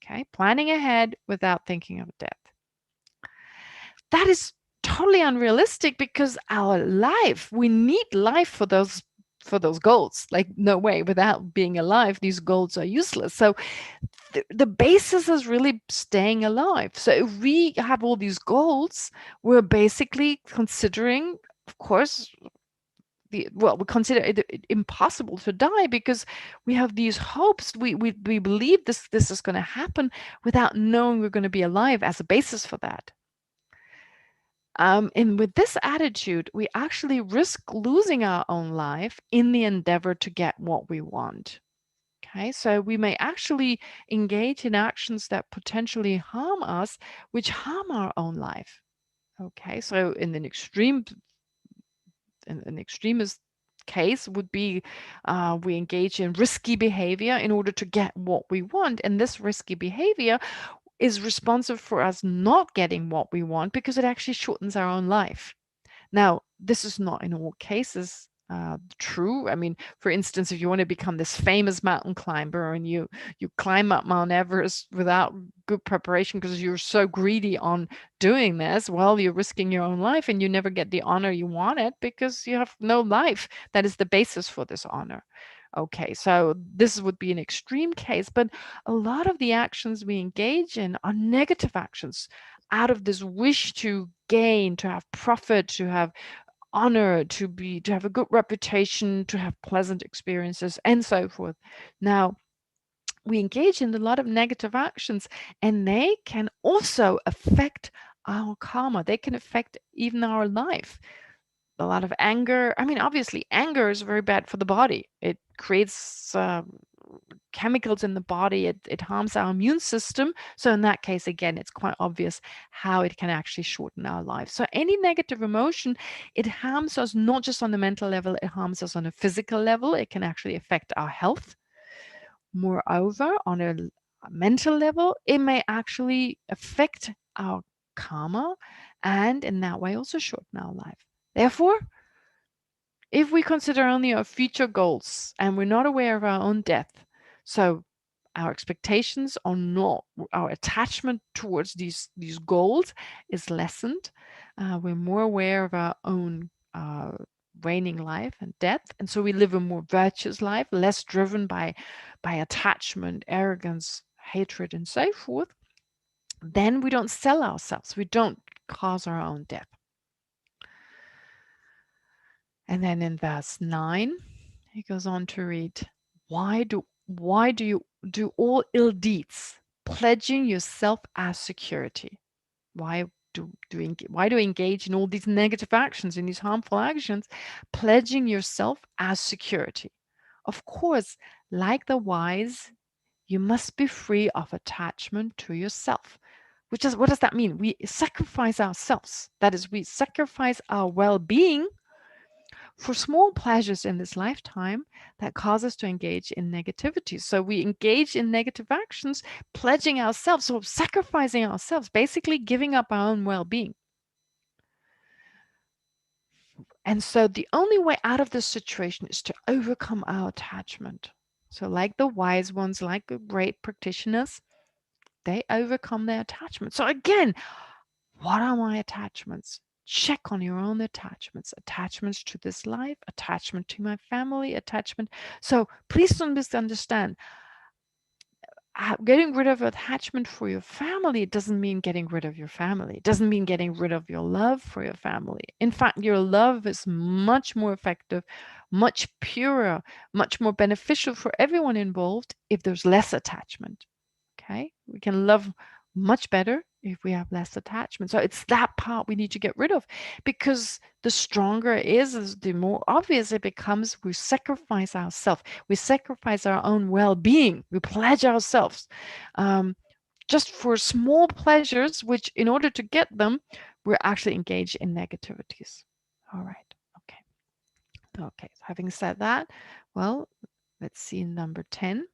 okay? Planning ahead without thinking of death. That is totally unrealistic because our life, we need life for those goals. Like, no way, without being alive, these goals are useless. So the basis is really staying alive. So if we have all these goals, we're basically considering, of course, we consider it impossible to die because we have these hopes. We believe this is going to happen without knowing we're going to be alive as a basis for that. And with this attitude, we actually risk losing our own life in the endeavor to get what we want. Okay, so we may actually engage in actions that potentially harm us, which harm our own life. Okay, so in an extremist case would be we engage in risky behavior in order to get what we want, and this risky behavior is responsible for us not getting what we want because it actually shortens our own life. Now, this is not in all cases true. I mean, for instance, if you want to become this famous mountain climber and you climb up Mount Everest without good preparation because you're so greedy on doing this, well, you're risking your own life and you never get the honor you wanted because you have no life that is the basis for this honor. Okay, so this would be an extreme case, but a lot of the actions we engage in are negative actions out of this wish to gain, to have profit, to have honor, to have a good reputation, to have pleasant experiences, and so forth. Now, we engage in a lot of negative actions, and they can also affect our karma. They can affect even our life. A lot of anger. I mean, obviously, anger is very bad for the body. It creates chemicals in the body. It harms our immune system. So in that case, again, it's quite obvious how it can actually shorten our life. So any negative emotion, it harms us not just on the mental level, it harms us on a physical level. It can actually affect our health. Moreover, on a mental level, it may actually affect our karma and in that way also shorten our life. Therefore, if we consider only our future goals and we're not aware of our own death, so our expectations are not, our attachment towards these goals is lessened. We're more aware of our own waning life and death, and so we live a more virtuous life, less driven by attachment, arrogance, hatred, and so forth. Then we don't sell ourselves. We don't cause our own death. And then in verse 9, he goes on to read, why do you do all ill deeds, pledging yourself as security? Why do you engage in all these negative actions, in these harmful actions, pledging yourself as security? Of course, like the wise, you must be free of attachment to yourself. What does that mean? We sacrifice ourselves. That is, we sacrifice our well-being for small pleasures in this lifetime that cause us to engage in negativity. So we engage in negative actions, pledging ourselves, so sacrificing ourselves, basically giving up our own well-being. And so the only way out of this situation is to overcome our attachment. So like the wise ones, like the great practitioners, they overcome their attachment. So again, what are my attachments? Check on your own attachments to this life, attachment to my family, attachment. So please don't misunderstand. Getting rid of attachment for your family doesn't mean getting rid of your family. It doesn't mean getting rid of your love for your family. In fact, your love is much more effective, much purer, much more beneficial for everyone involved if there's less attachment. Okay? We can love much better if we have less attachment. So it's that part we need to get rid of, because the stronger it is the more obvious it becomes. We sacrifice ourselves. We sacrifice our own well-being. We pledge ourselves just for small pleasures, which in order to get them, we're actually engaged in negativities. All right. Okay. Okay, so having said that, well, let's see number 10.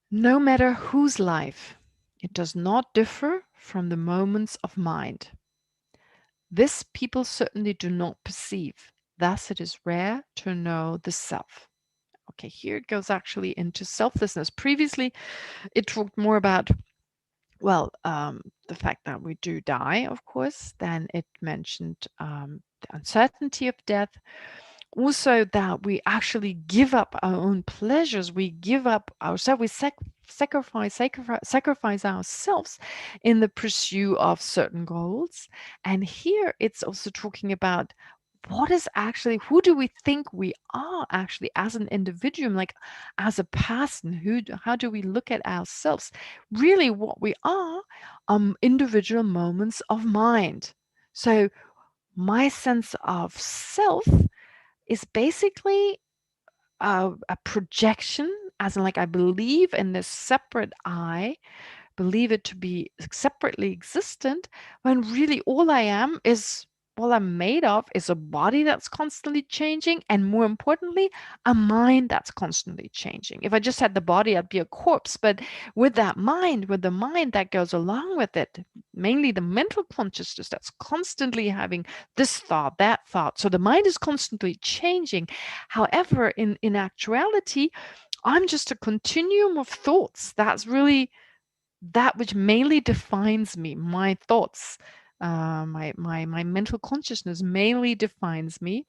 No matter whose life, it does not differ from the moments of mind. This people certainly do not perceive. Thus, it is rare to know the self. Okay, here it goes actually into selflessness. Previously, it talked more about, well, the fact that we do die, of course. Then it mentioned the uncertainty of death. Also, that we actually give up our own pleasures. We give up ourselves. We sacrifice ourselves in the pursuit of certain goals. And here it's also talking about what is actually, who do we think we are actually as an individual, like as a person? How do we look at ourselves? Really, what we are individual moments of mind. So my sense of self is basically a projection, as in, like, I believe in this separate I, believe it to be separately existent, when really all I am is, all I'm made of is a body that's constantly changing, and more importantly, a mind that's constantly changing. If I just had the body, I'd be a corpse. But with that mind, with the mind that goes along with it, mainly the mental consciousness that's constantly having this thought, that thought. So the mind is constantly changing. However, in actuality, I'm just a continuum of thoughts. That's really that which mainly defines me. My thoughts, my mental consciousness mainly defines me,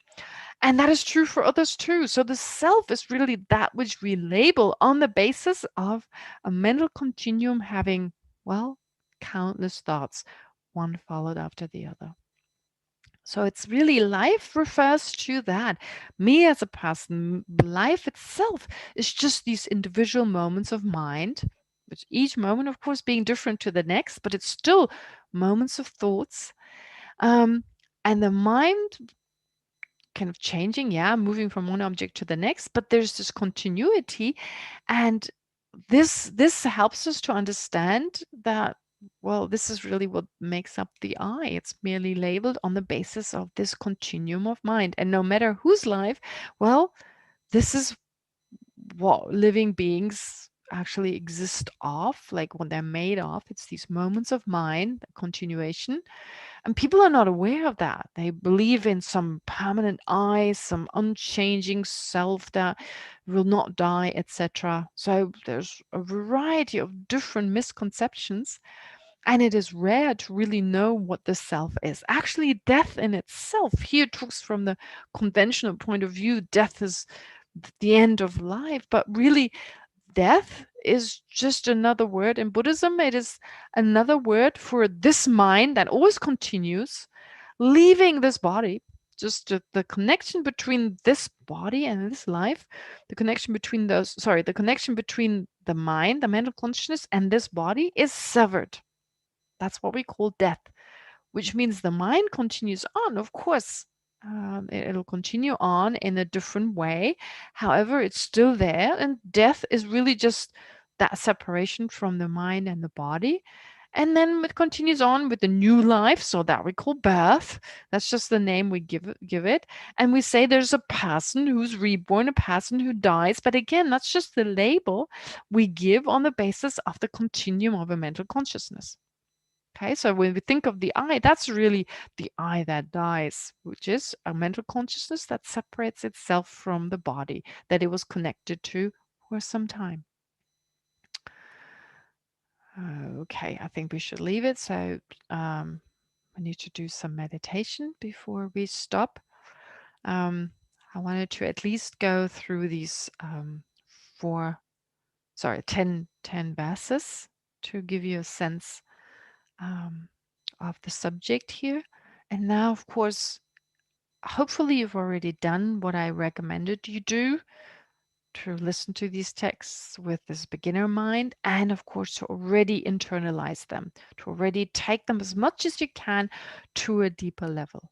and that is true for others too. So the self is really that which we label on the basis of a mental continuum having, well, countless thoughts, one followed after the other. So it's really, life refers to that. Me as a person, life itself is just these individual moments of mind, which each moment, of course, being different to the next, but it's still moments of thoughts. And the mind kind of changing, yeah, moving from one object to the next, but there's this continuity. And this helps us to understand that, well, this is really what makes up the I. It's merely labeled on the basis of this continuum of mind. And no matter whose life, well, this is what living beings actually exist of, like what they're made of. It's these moments of mind, continuation. And people are not aware of that. They believe in some permanent I, some unchanging self that will not die, etc. So there's a variety of different misconceptions. And it is rare to really know what the self is. Actually, death in itself, here talks from the conventional point of view, death is the end of life. But really, death is just another word. In Buddhism, it is another word for this mind that always continues, leaving this body. Just the connection between this body and this life, the connection between the connection between the mind, the mental consciousness, and this body is severed. That's what we call death, which means the mind continues on. Of course, it'll continue on in a different way. However, it's still there. And death is really just that separation from the mind and the body. And then it continues on with the new life. So that we call birth. That's just the name we give it. And we say there's a person who's reborn, a person who dies. But again, that's just the label we give on the basis of the continuum of a mental consciousness. Okay, so when we think of the I, that's really the I that dies, which is a mental consciousness that separates itself from the body that it was connected to for some time. Okay, I think we should leave it. So we need to do some meditation before we stop. I wanted to at least go through these 10 verses to give you a sense of the subject here. And now, of course, hopefully you've already done what I recommended you do, to listen to these texts with this beginner mind, and of course to already internalize them, to already take them as much as you can to a deeper level,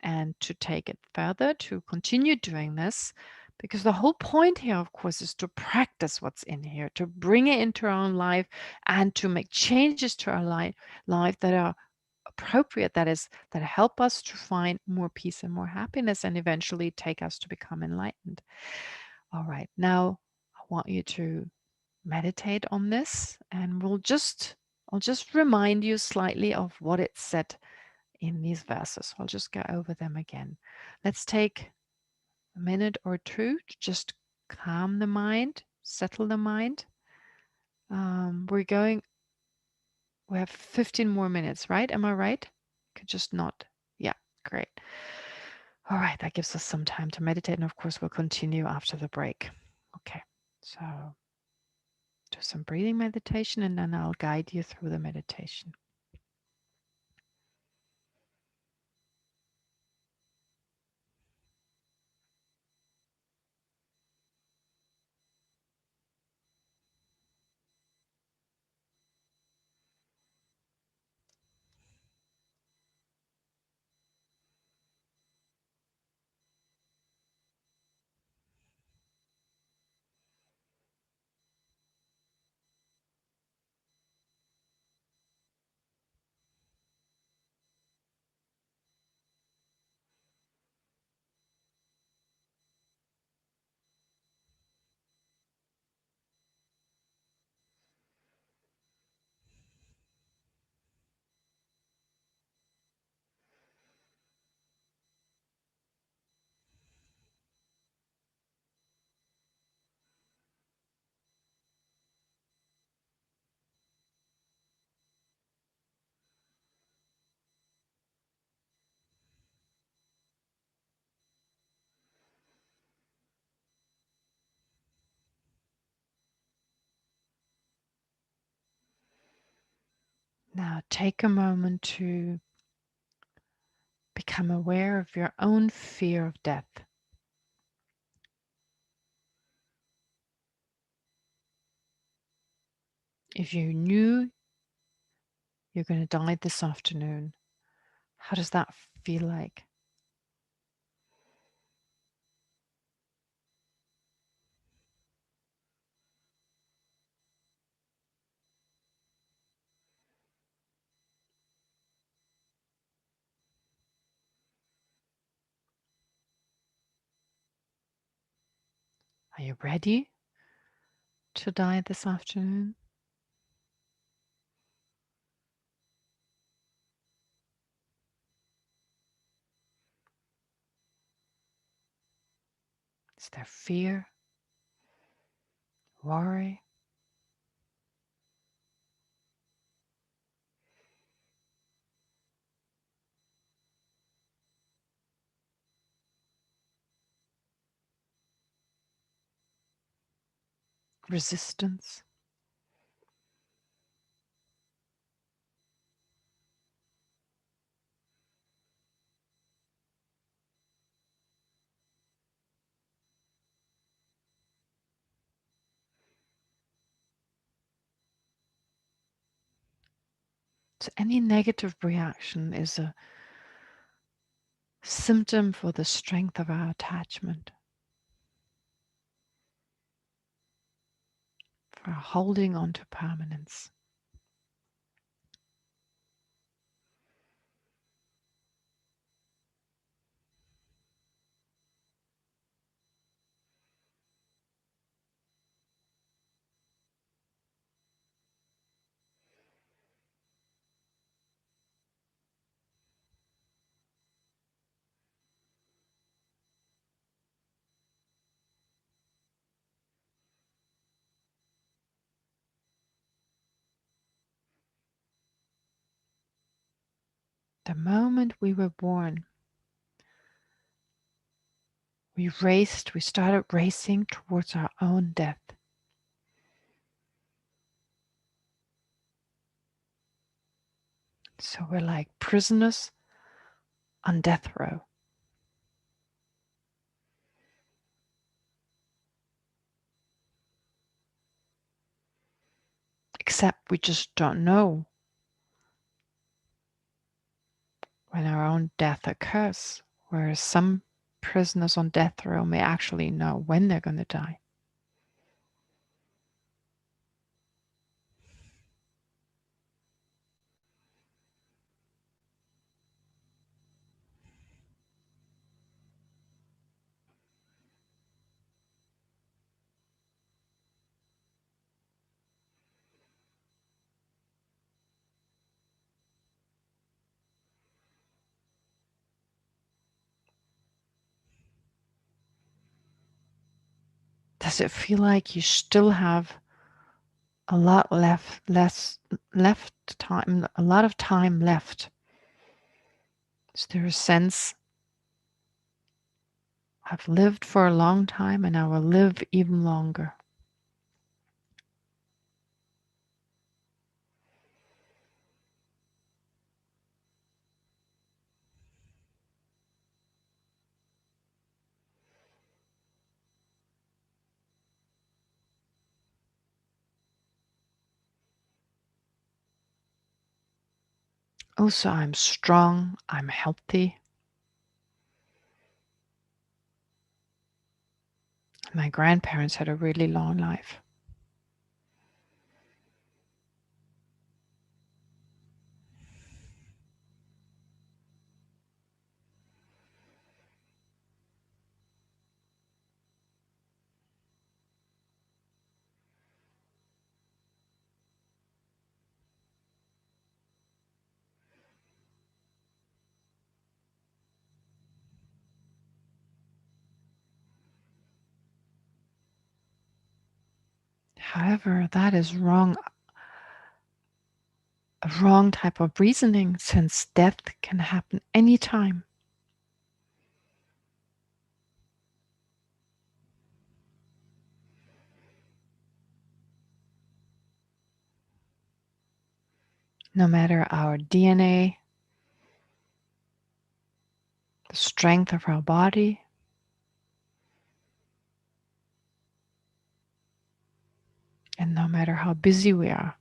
and to take it further, to continue doing this. Because the whole point here, of course, is to practice what's in here, to bring it into our own life, and to make changes to our life that are appropriate, that help us to find more peace and more happiness and eventually take us to become enlightened. All right, now I want you to meditate on this, and I'll just remind you slightly of what it said in these verses. I'll just go over them again. Let's take a minute or two to just calm the mind, settle the mind. We have 15 more minutes, right? Am I right? Could just not. Yeah, great. All right, that gives us some time to meditate, and of course we'll continue after the break. Okay, so do some breathing meditation, and then I'll guide you through the meditation. Now take a moment to become aware of your own fear of death. If you knew you're going to die this afternoon, how does that feel like? Are you ready to die this afternoon? Is there fear, worry? Resistance? So any negative reaction is a symptom for the strength of our attachment, for holding on to permanence. The moment we were born, we started racing towards our own death. So we're like prisoners on death row. Except we just don't know when our own death occurs, whereas some prisoners on death row may actually know when they're going to die. Does it feel like you still have a lot time, a lot of time left? Is there a sense I've lived for a long time and I will live even longer? Also, I'm strong, I'm healthy. My grandparents had a really long life. However, that is wrong, a wrong type of reasoning, since death can happen anytime. No matter our DNA, the strength of our body, and no matter how busy we are.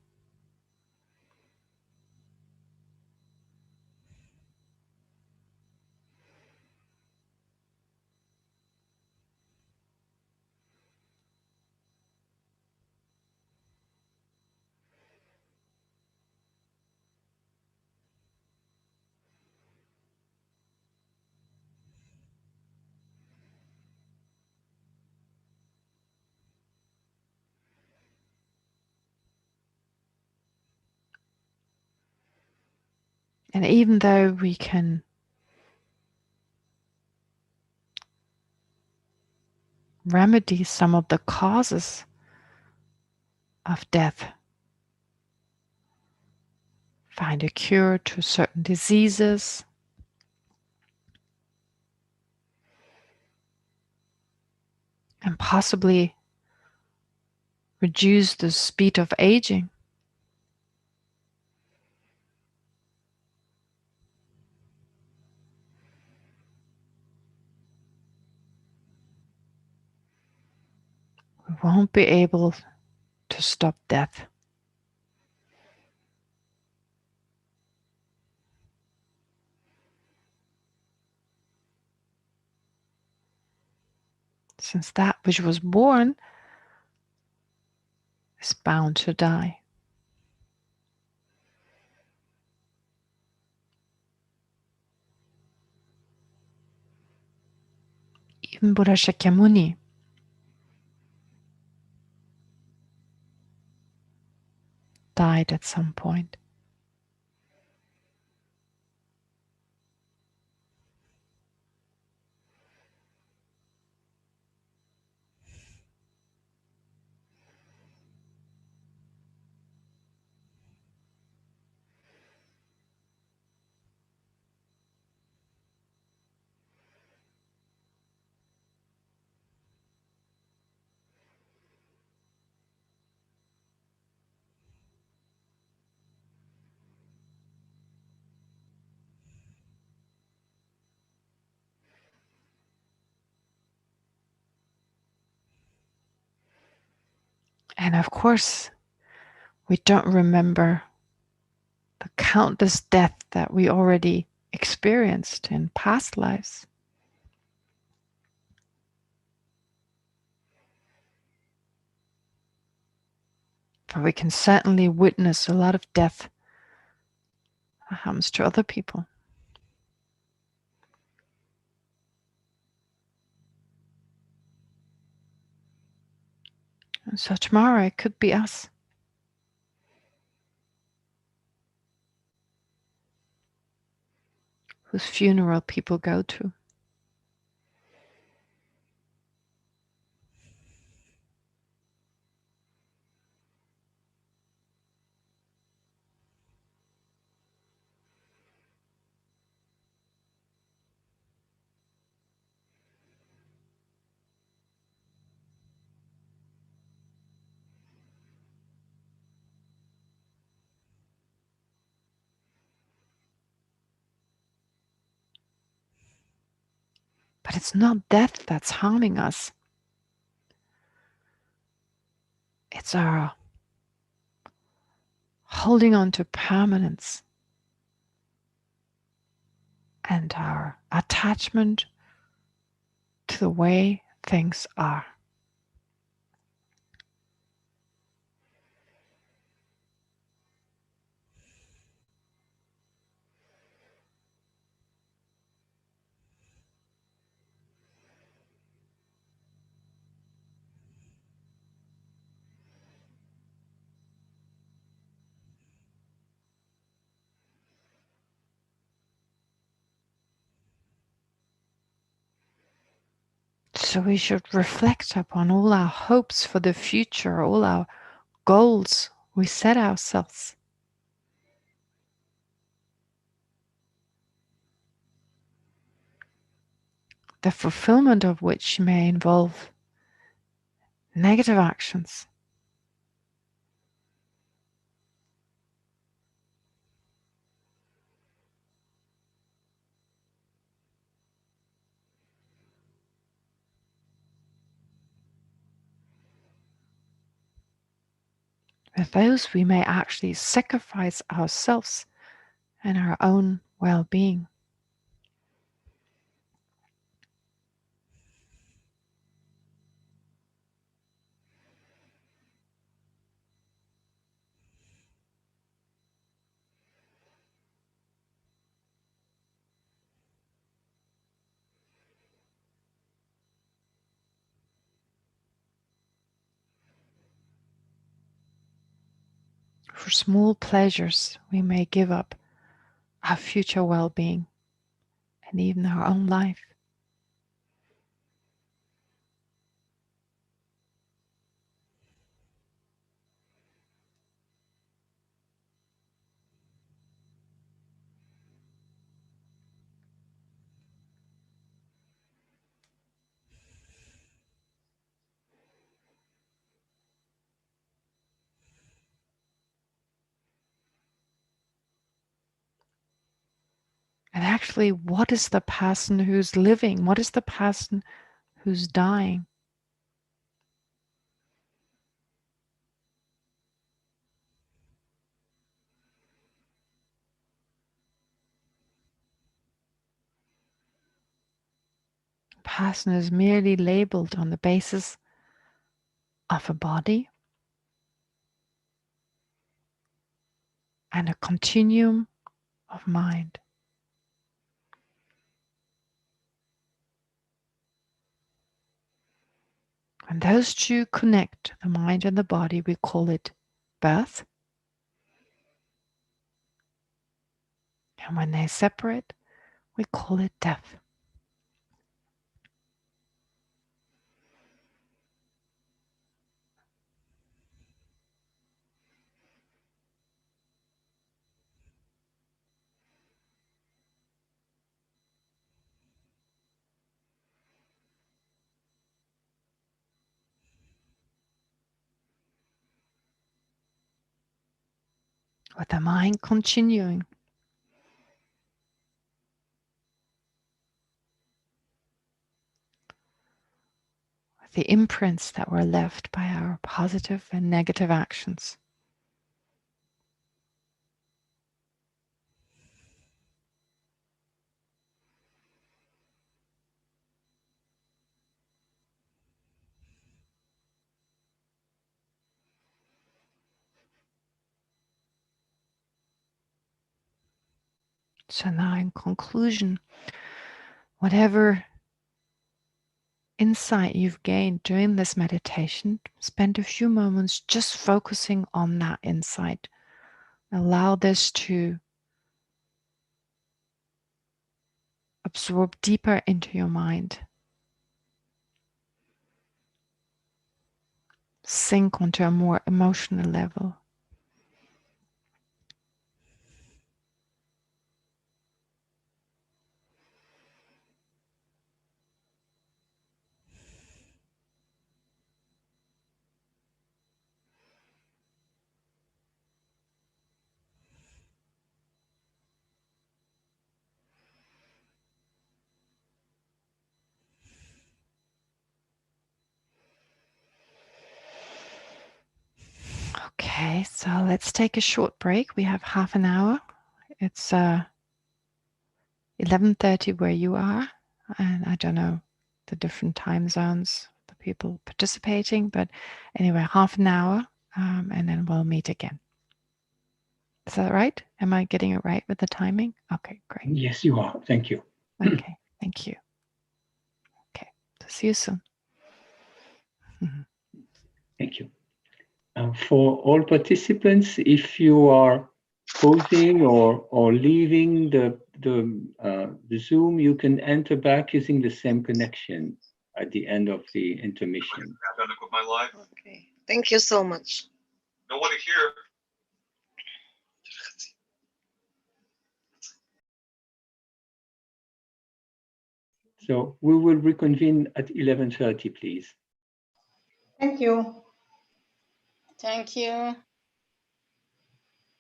And even though we can remedy some of the causes of death, find a cure to certain diseases, and possibly reduce the speed of aging, we won't be able to stop death. Since that which was born is bound to die. Even Buddha Shakyamuni died at some point. And of course, we don't remember the countless death that we already experienced in past lives. But we can certainly witness a lot of death that happens to other people. And so tomorrow it could be us. Whose funeral people go to. But it's not death that's harming us. It's our holding on to permanence and our attachment to the way things are. So we should reflect upon all our hopes for the future, all our goals we set ourselves. The fulfillment of which may involve negative actions. With those, we may actually sacrifice ourselves and our own well-being. For small pleasures, we may give up our future well-being and even our own life. And actually, what is the person who's living? What is the person who's dying? The person is merely labeled on the basis of a body and a continuum of mind. When those two connect, the mind and the body, we call it birth. And when they separate, we call it death. With the mind continuing. With the imprints that were left by our positive and negative actions. So now in conclusion, whatever insight you've gained during this meditation, spend a few moments just focusing on that insight. Allow this to absorb deeper into your mind. Sink onto a more emotional level. Okay, so let's take a short break. We have half an hour. It's 11:30 where you are, and I don't know the different time zones, the people participating, but anyway, half an hour, and then we'll meet again. Is that right? Am I getting it right with the timing? Okay, great. Yes, you are. Thank you. Okay, thank you. Okay, so see you soon. Thank you. For all participants, if you are pausing or leaving the Zoom, you can enter back using the same connection at the end of the intermission. I'm done with my life. Okay. Thank you so much. Nobody here. So we will reconvene at 11:30, please. Thank you. Thank you.